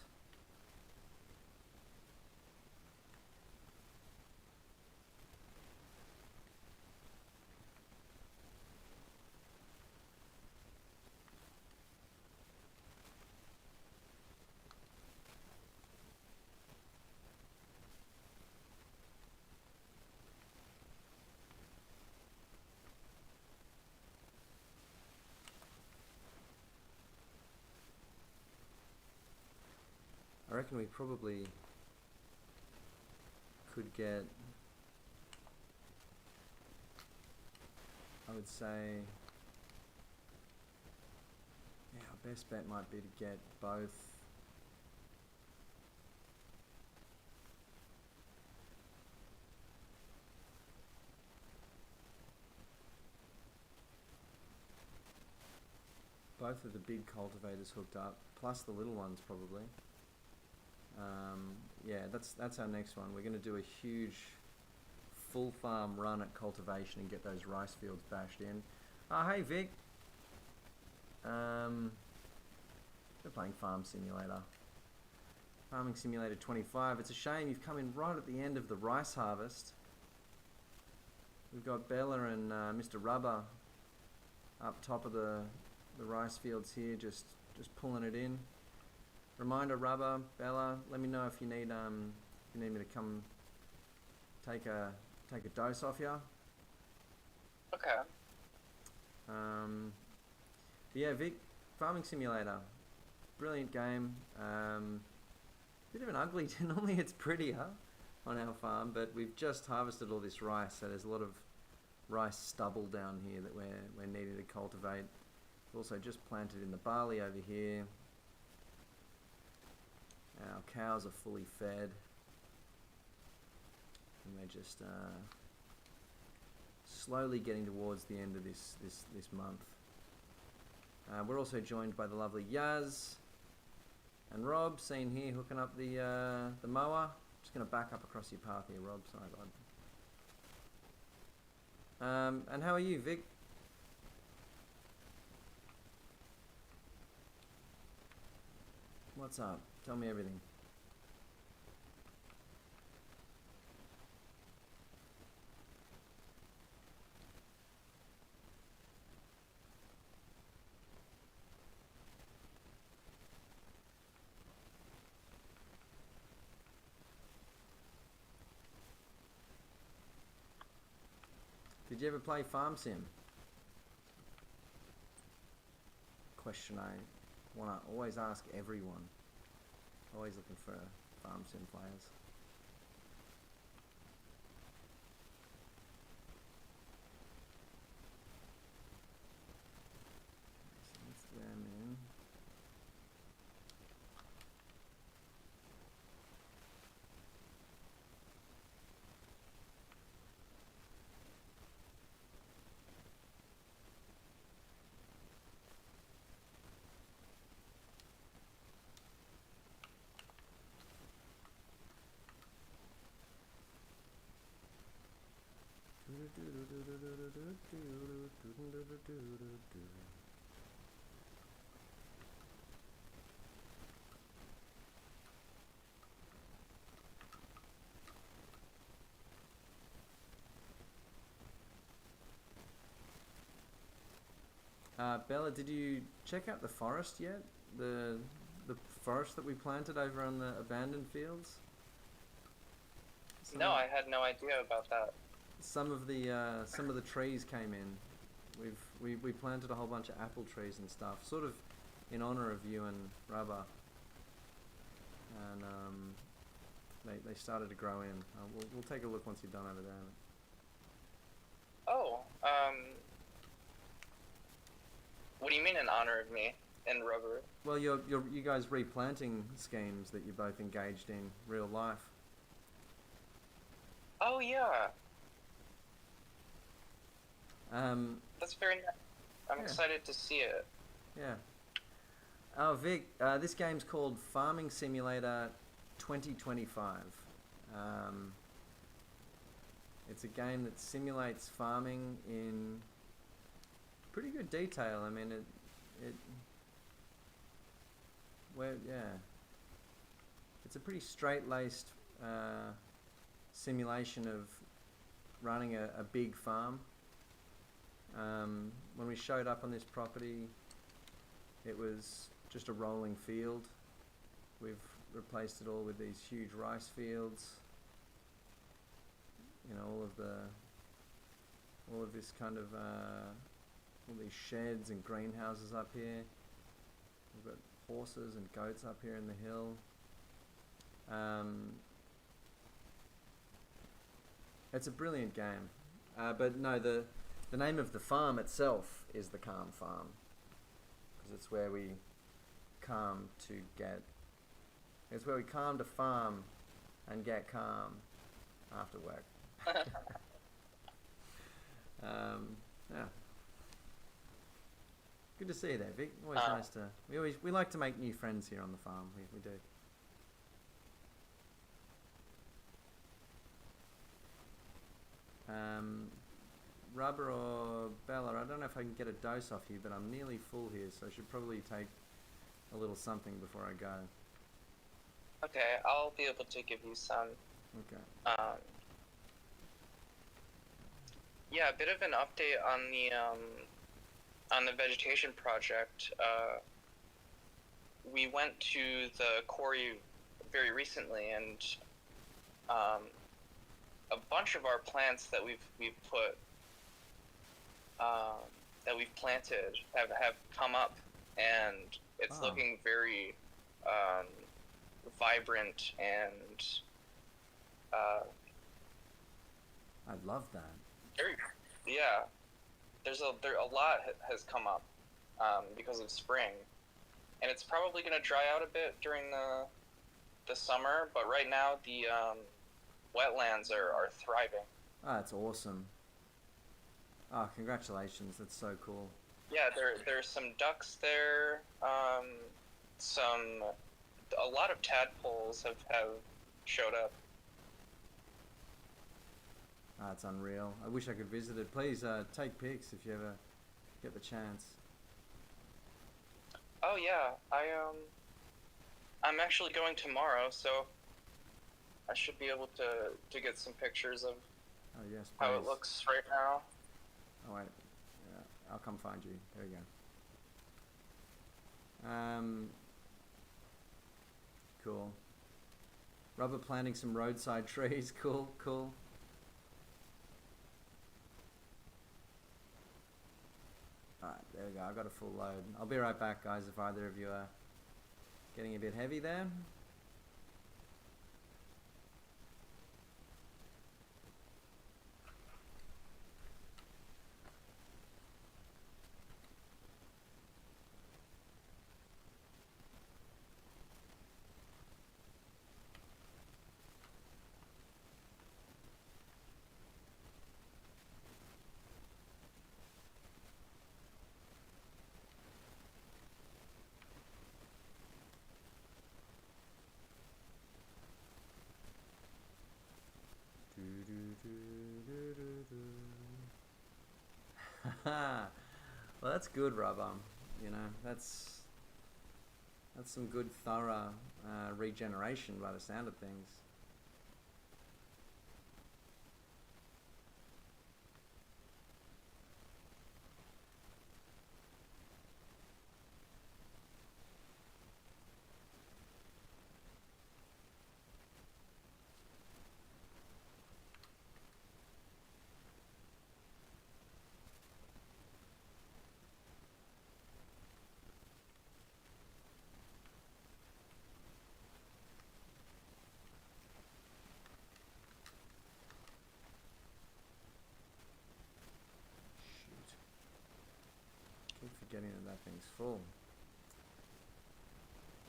I reckon we probably could get, I would say, yeah, our best bet might be to get both of the big cultivators hooked up, plus the little ones probably. Yeah, that's our next one. We're going to do a huge full farm run at cultivation and get those rice fields bashed in. Hey Vic. We're playing Farm Simulator. Farming Simulator 25. It's a shame you've come in right at the end of the rice harvest. We've got Bella and Mr. Rubber up top of the rice fields here, just pulling it in. Reminder, Rubber, Bella, let me know if you need me to come take a dose off you. Okay. Yeah, Vic, Farming Simulator, brilliant game. Bit of an ugly. Normally it's prettier on our farm, but we've just harvested all this rice, so there's a lot of rice stubble down here that we're needing to cultivate. We've also just planted in the barley over here. Our cows are fully fed, and we're just slowly getting towards the end of this month. We're also joined by the lovely Yaz and Rob, seen here hooking up the mower. Just going to back up across your path here, Rob. Sorry, bud. And how are you, Vic? What's up? Tell me everything. Did you ever play Farm Sim? Question I want to always ask everyone. Always looking for Farm Sim players. So that's them in. Bella, did you check out the forest yet? The forest that we planted over on the abandoned fields? No, I had no idea about that. Some of the trees came in. We planted a whole bunch of apple trees and stuff, sort of in honor of you and Rubber. And they started to grow in. We'll take a look once you're done over there. Oh, what do you mean in honor of me and Rubber? Well, you guys replanting schemes that you're both engaged in real life. Oh yeah, Um, that's very nice. I'm Yeah. excited to see it. yeah. Oh, Vic, this game's called Farming Simulator 2025. It's a game that simulates farming in pretty good detail. I mean, it's a pretty straight-laced simulation of running a big farm. When we showed up on this property, it was just a rolling field. We've replaced it all with these huge rice fields. You know, all of this kind of all these sheds and greenhouses up here. We've got horses and goats up here in the hill. It's a brilliant game, but no, the name of the farm itself is the Calm Farm, because it's where we calm to get. It's where we calm to farm and get calm after work. Yeah. Good to see you there, Vic. Always nice to. We like to make new friends here on the farm. We do. Rubber or Bella, I don't know if I can get a dose off you, but I'm nearly full here, so I should probably take a little something before I go. Okay, I'll be able to give you some. Okay. Yeah, a bit of an update on the vegetation project. We went to the quarry very recently, and a bunch of our plants that we've put that we've planted have come up, and it's looking very vibrant and I love that. very, yeah. A lot has come up because of spring, and it's probably going to dry out a bit during the summer. But right now the wetlands are thriving. Ah, that's awesome. Ah, congratulations. That's so cool. Yeah, there's some ducks there. A lot of tadpoles have showed up. Ah, it's unreal. I wish I could visit it. Please take pics if you ever get the chance. Oh yeah, I'm actually going tomorrow, so I should be able to get some pictures of Oh yes, how it please. looks right now. Oh wait, yeah, I'll come find you. There we go. Cool. Rubber planting some roadside trees. Cool, cool. Alright, there we go. I got a full load. I'll be right back, guys, if either of you are getting a bit heavy there. Well, that's good, rubber. You know, that's some good, thorough regeneration by the sound of things. Shoot. Keep forgetting that that thing's full.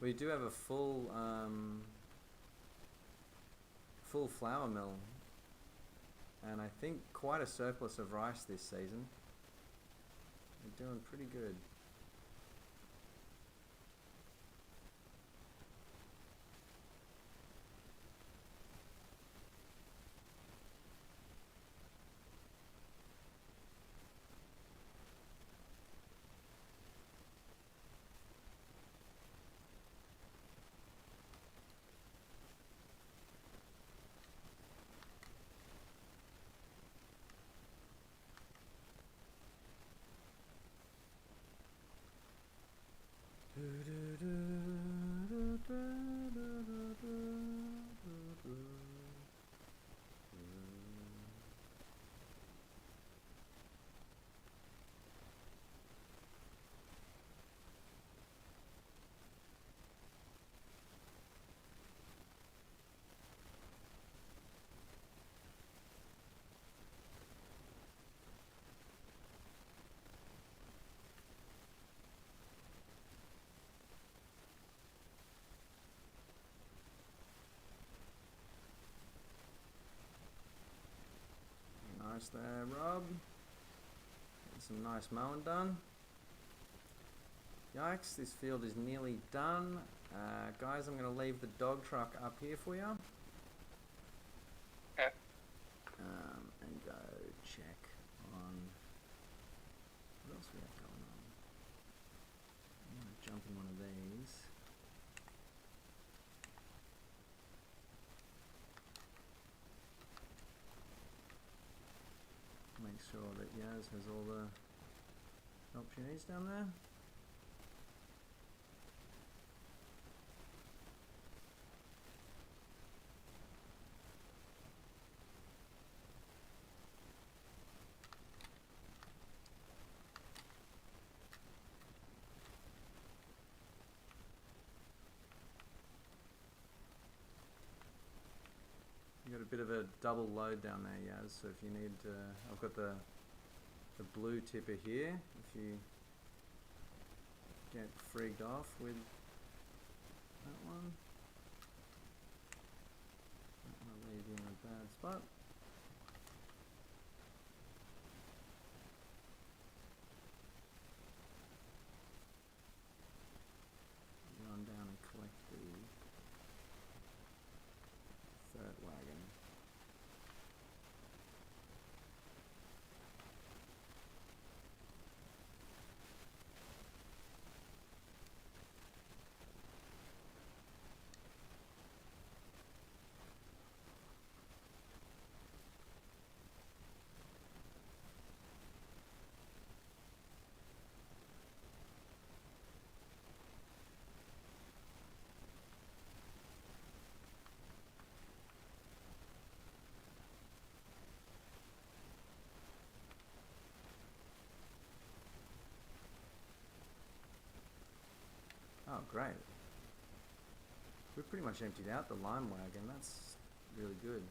We do have a full full flour mill, and I think quite a surplus of rice this season. We're doing pretty good. Nice there, Rob. Get some nice mowing done. Yikes, this field is nearly done. Guys, I'm going to leave the dog truck up here for you. Okay. And go check on... What else we have going on? I'm going to jump in one of these. Make sure that Yaz has all the help she needs down there. You got a bit of a double load down there, Yaz. So if you need, I've got the blue tipper here. If you get freaked off with that one, that might leave you in a bad spot. Run down and collect the third wagon. Oh, great. We've pretty much emptied out the lime wagon. That's really good.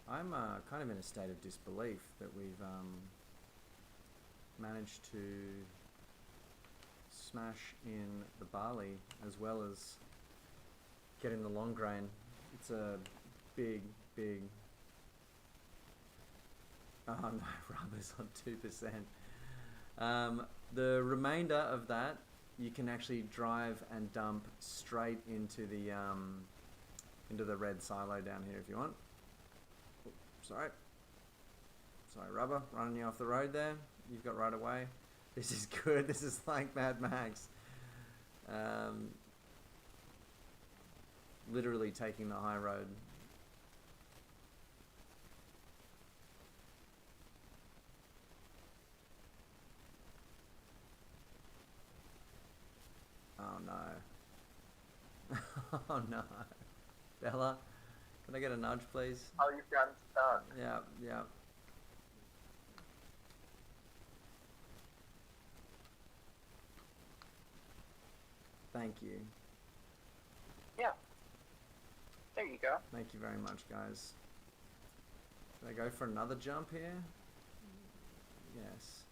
I'm kind of in a state of disbelief that we've managed to smash in the barley as well as getting the long grain. It's a big. Oh no, rubber's on 2%. The remainder of that you can actually drive and dump straight into the red silo down here if you want. Oops, sorry, rubber, running you off the road there. You've got right away. This is good. This is like Mad Max. Literally taking the high road. Oh no. Oh no. Bella, can I get a nudge, please? Oh, you've gotten stuck. Yeah. Thank you. Yeah. There you go. Thank you very much, guys. Should I go for another jump here? Yes.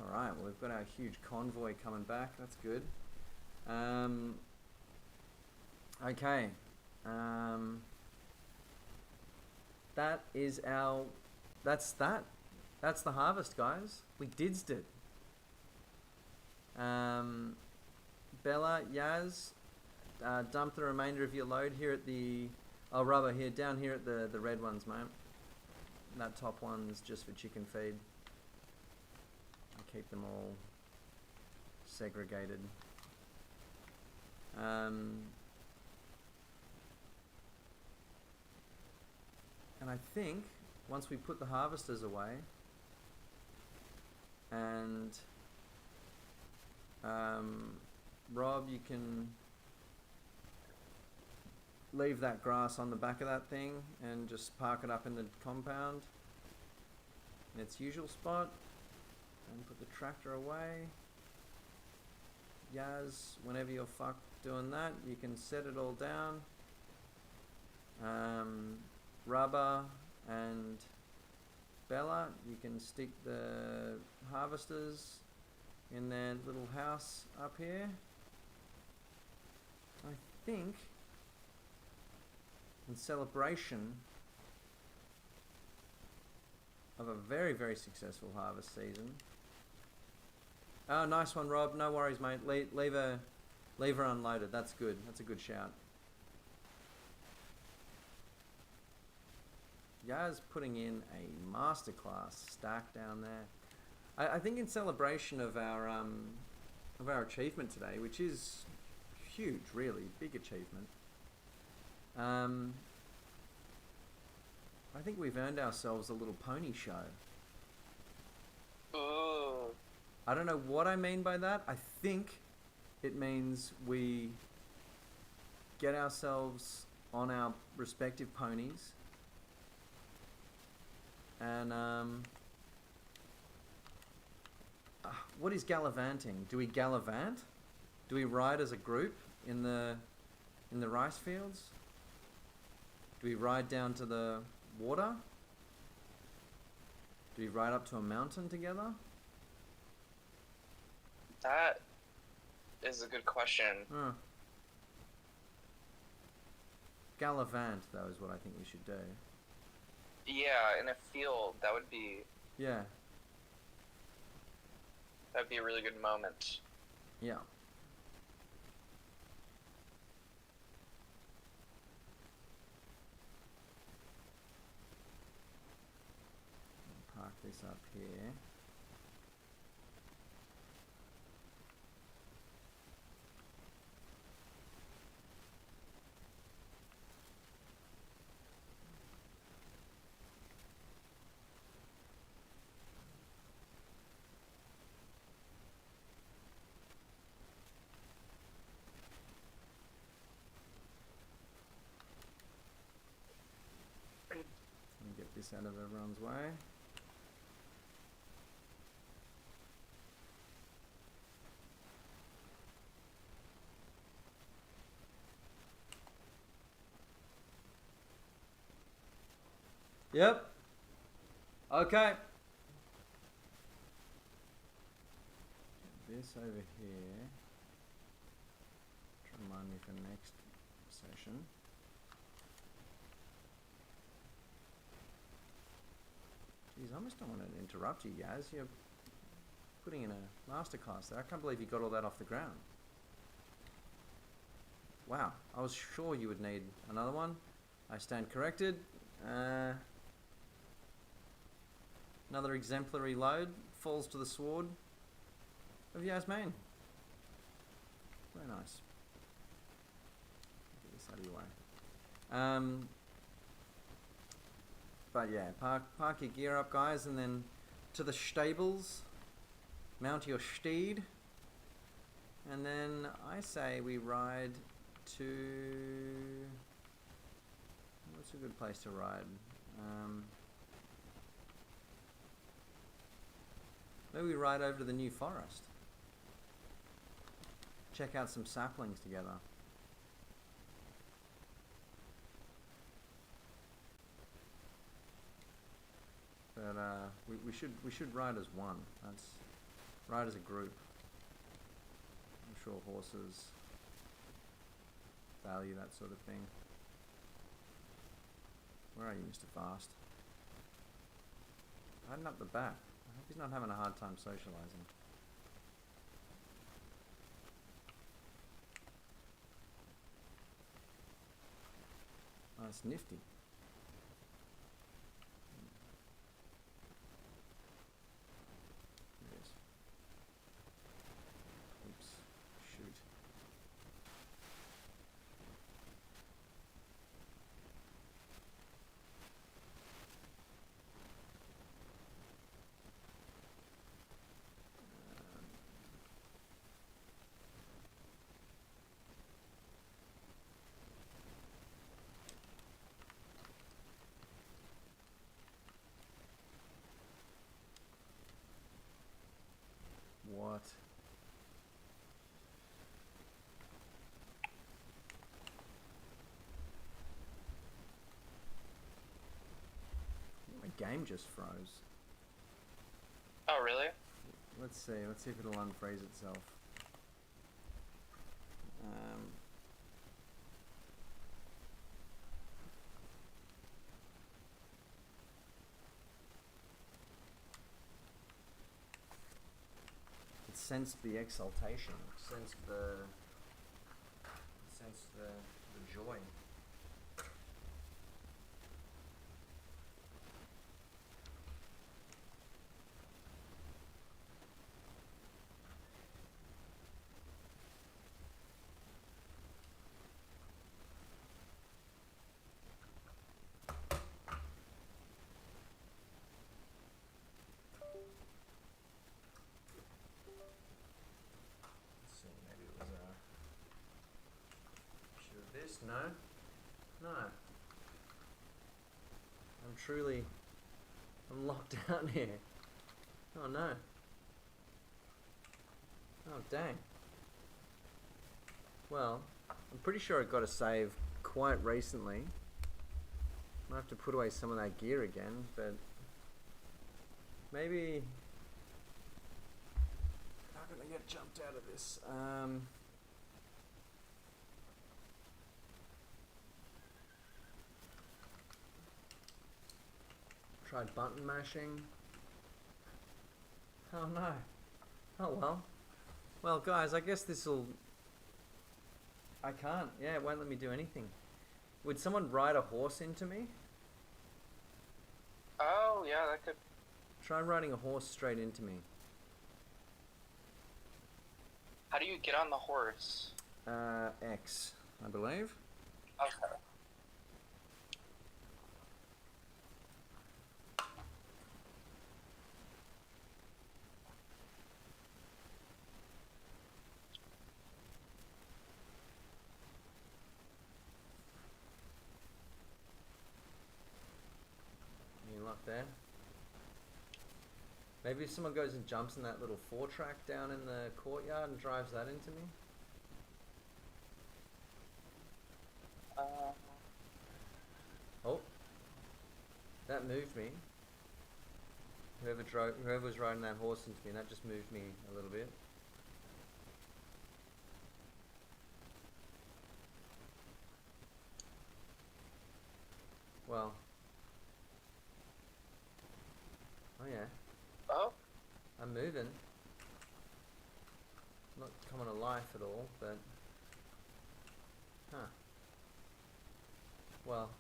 Alright, well we've got our huge convoy coming back, that's good. Okay. That is our... That's the harvest, guys. We didsed it. Bella, Yaz, dump the remainder of your load here at the... Oh, rubber here, down here at the red ones, mate. That top one's just for chicken feed. Keep them all segregated. And I think once we put the harvesters away and Rob, you can leave that grass on the back of that thing and just park it up in the compound in its usual spot. And put the tractor away. Yaz, whenever you're fucked doing that, you can set it all down. Rubber and Bella, you can stick the harvesters in their little house up here. I think in celebration of a very, very successful harvest season. Oh, nice one, Rob. No worries, mate. Leave her unloaded. That's good. That's a good shout. Yaz putting in a masterclass stack down there. I think in celebration of our achievement today, which is huge, really big achievement. I think we've earned ourselves a little pony show. Ooh. I don't know what I mean by that. I think it means we get ourselves on our respective ponies and what is gallivanting? Do we gallivant? Do we ride as a group in the rice fields? Do we ride down to the water? Do we ride up to a mountain together? That is a good question. Huh. Gallivant, though, is what I think we should do. Yeah, in a field, that'd be Yeah, a really good moment. yeah. Park this up here. And get this out of everyone's way. Yep. Okay. This over here. To remind me for next session. Jeez, I almost don't want to interrupt you, Yaz. You're putting in a masterclass there. I can't believe you got all that off the ground. Wow, I was sure you would need another one. I stand corrected. Another exemplary load falls to the sword of Yasmin. Very nice. Get this out of your way. But yeah, park your gear up, guys, and then to the stables. Mount your steed. And then I say we ride to... What's a good place to ride? Maybe we ride over to the New Forest. Check out some saplings together. But we should ride as one. That's ride as a group. I'm sure horses value that sort of thing. Where are you, Mr. Fast? Hiding up the back. I hope he's not having a hard time socializing. Oh, it's nifty. There it is. Oops. Shoot. What? My game just froze. Oh, really? Let's see if it'll unfreeze itself. It sensed the exaltation, sensed the joy. Let's see, maybe it was issue of this. No. I'm locked out here. Oh no. Oh dang. Well, I'm pretty sure I got a save quite recently. I have to put away some of that gear again, but maybe I'm not gonna get jumped out of this. Tried button mashing. Oh no. Oh well. Well, guys, I guess this'll. I can't. Yeah, it won't let me do anything. Would someone ride a horse into me? Oh, yeah, that could. Try riding a horse straight into me. How do you get on the horse? X, I believe. Okay. Any luck there? Maybe if someone goes and jumps in that little 4-track down in the courtyard and drives that into me? Oh, that moved me. Whoever was riding that horse into me, that just moved me a little bit. Well. Oh yeah. Oh, I'm moving. Not coming to life at all, but... Huh. Well.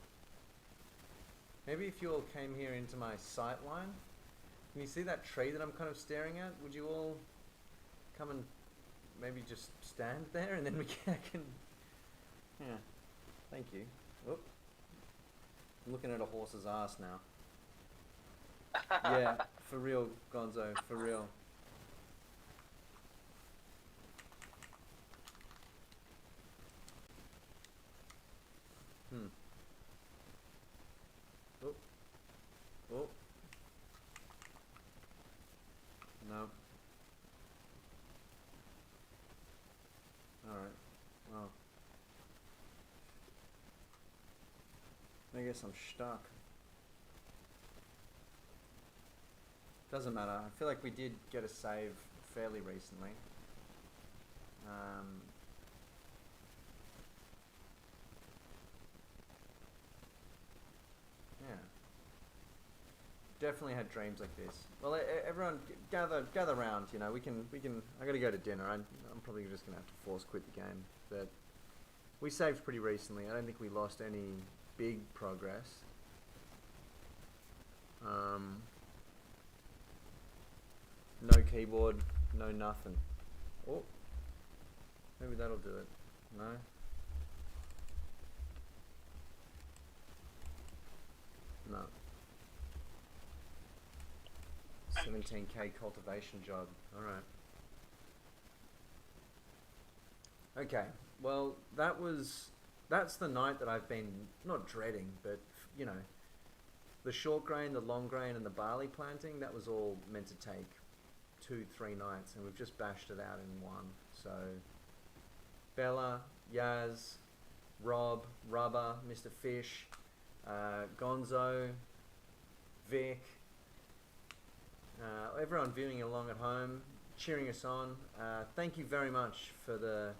Maybe if you all came here into my sight line, can you see that tree that I'm kind of staring at? Would you all come and maybe just stand there and then I can... Yeah. Thank you. Whoop. I'm looking at a horse's ass now. Yeah, for real, Gonzo, for real. Oh. Oh. No. Alright, well. I guess I'm stuck. Doesn't matter. I feel like we did get a save fairly recently. Yeah. Definitely had dreams like this. Well, everyone gather round. You know, we can. I got to go to dinner. I'm probably just gonna have to force quit the game. But we saved pretty recently. I don't think we lost any big progress. No keyboard, no nothing. Oh, maybe that'll do it. No. No. 17k cultivation job. Alright. Okay. Well, that's the night that I've been, not dreading, but, you know, the short grain, the long grain, and the barley planting, that was all meant to take 2-3 nights, and we've just bashed it out in one. So, Bella, Yaz, Rob, Rubber, Mr. Fish, Gonzo, Vic, everyone viewing along at home, cheering us on. Thank you very much for the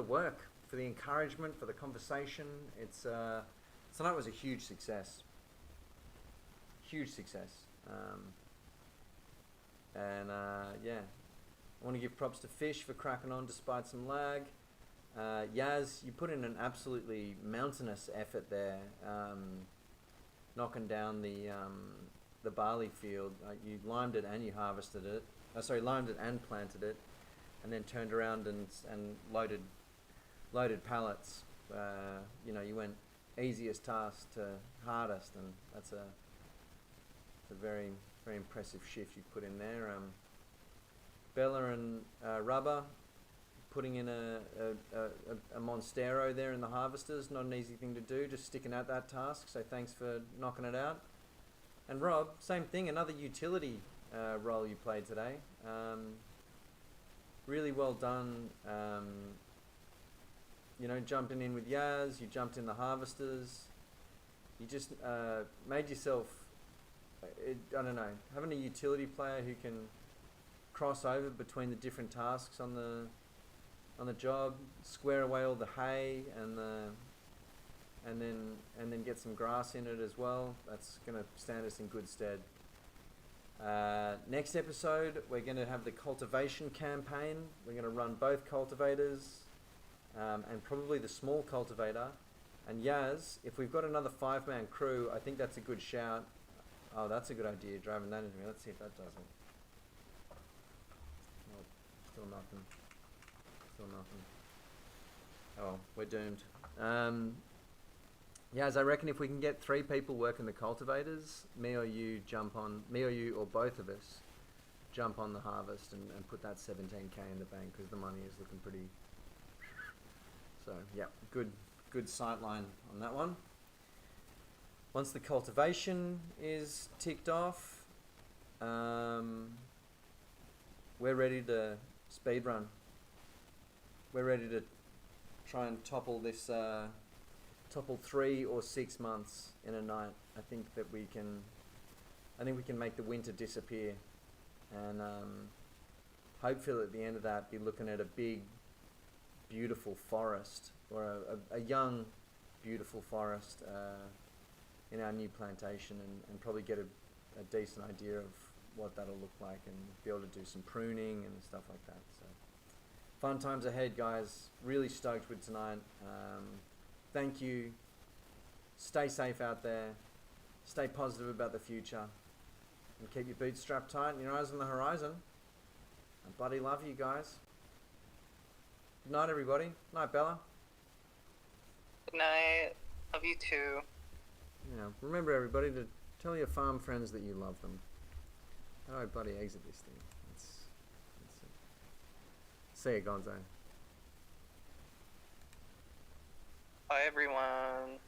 work, for the encouragement, for the conversation. Tonight was a huge success. Huge success. Yeah, I want to give props to Fish for cracking on despite some lag. Yaz, you put in an absolutely mountainous effort there, knocking down the barley field. You limed it and you harvested it. Limed it and planted it, and then turned around and loaded pallets. You know, you went easiest task to hardest, and it's a very impressive shift you put in there. Bella and Rubber putting in a Monstero there in the harvesters, not an easy thing to do, just sticking at that task, so thanks for knocking it out. And Rob, same thing, another utility role you played today. Really well done. You know, jumping in with Yaz, you jumped in the harvesters. You just made yourself, I don't know, having a utility player who can cross over between the different tasks on the job, square away all the hay and then get some grass in it as well. That's gonna stand us in good stead. Next episode, we're going to have the cultivation campaign. We're going to run both cultivators and probably the small cultivator. And Yaz, if we've got another 5-man crew, I think that's a good shout. Oh, that's a good idea, driving that into me. Let's see if that does it. Nope, still nothing. Still nothing. Oh, we're doomed. Yaz, I reckon if we can get 3 people working the cultivators, me or you or both of us jump on the harvest and put that 17k in the bank, because the money is looking pretty. So yeah, good sight line on that one. Once the cultivation is ticked off, we're ready to speed run. We're ready to try and topple 3 or 6 months in a night. I think we can make the winter disappear, and hopefully at the end of that be looking at a big, beautiful forest, or a young, beautiful forest in our new plantation, and probably get a decent idea of what that'll look like, and be able to do some pruning and stuff like that. So fun times ahead, guys. Really stoked with tonight. Thank you. Stay safe out there. Stay positive about the future. And keep your boots strapped tight and your eyes on the horizon. I bloody love you guys. Good night, everybody. Night, Bella. Good night. Love you too. Remember, everybody, to tell your farm friends that you love them. How do I bloody exit this thing? Let's see. See you, Gonzo. Bye, everyone.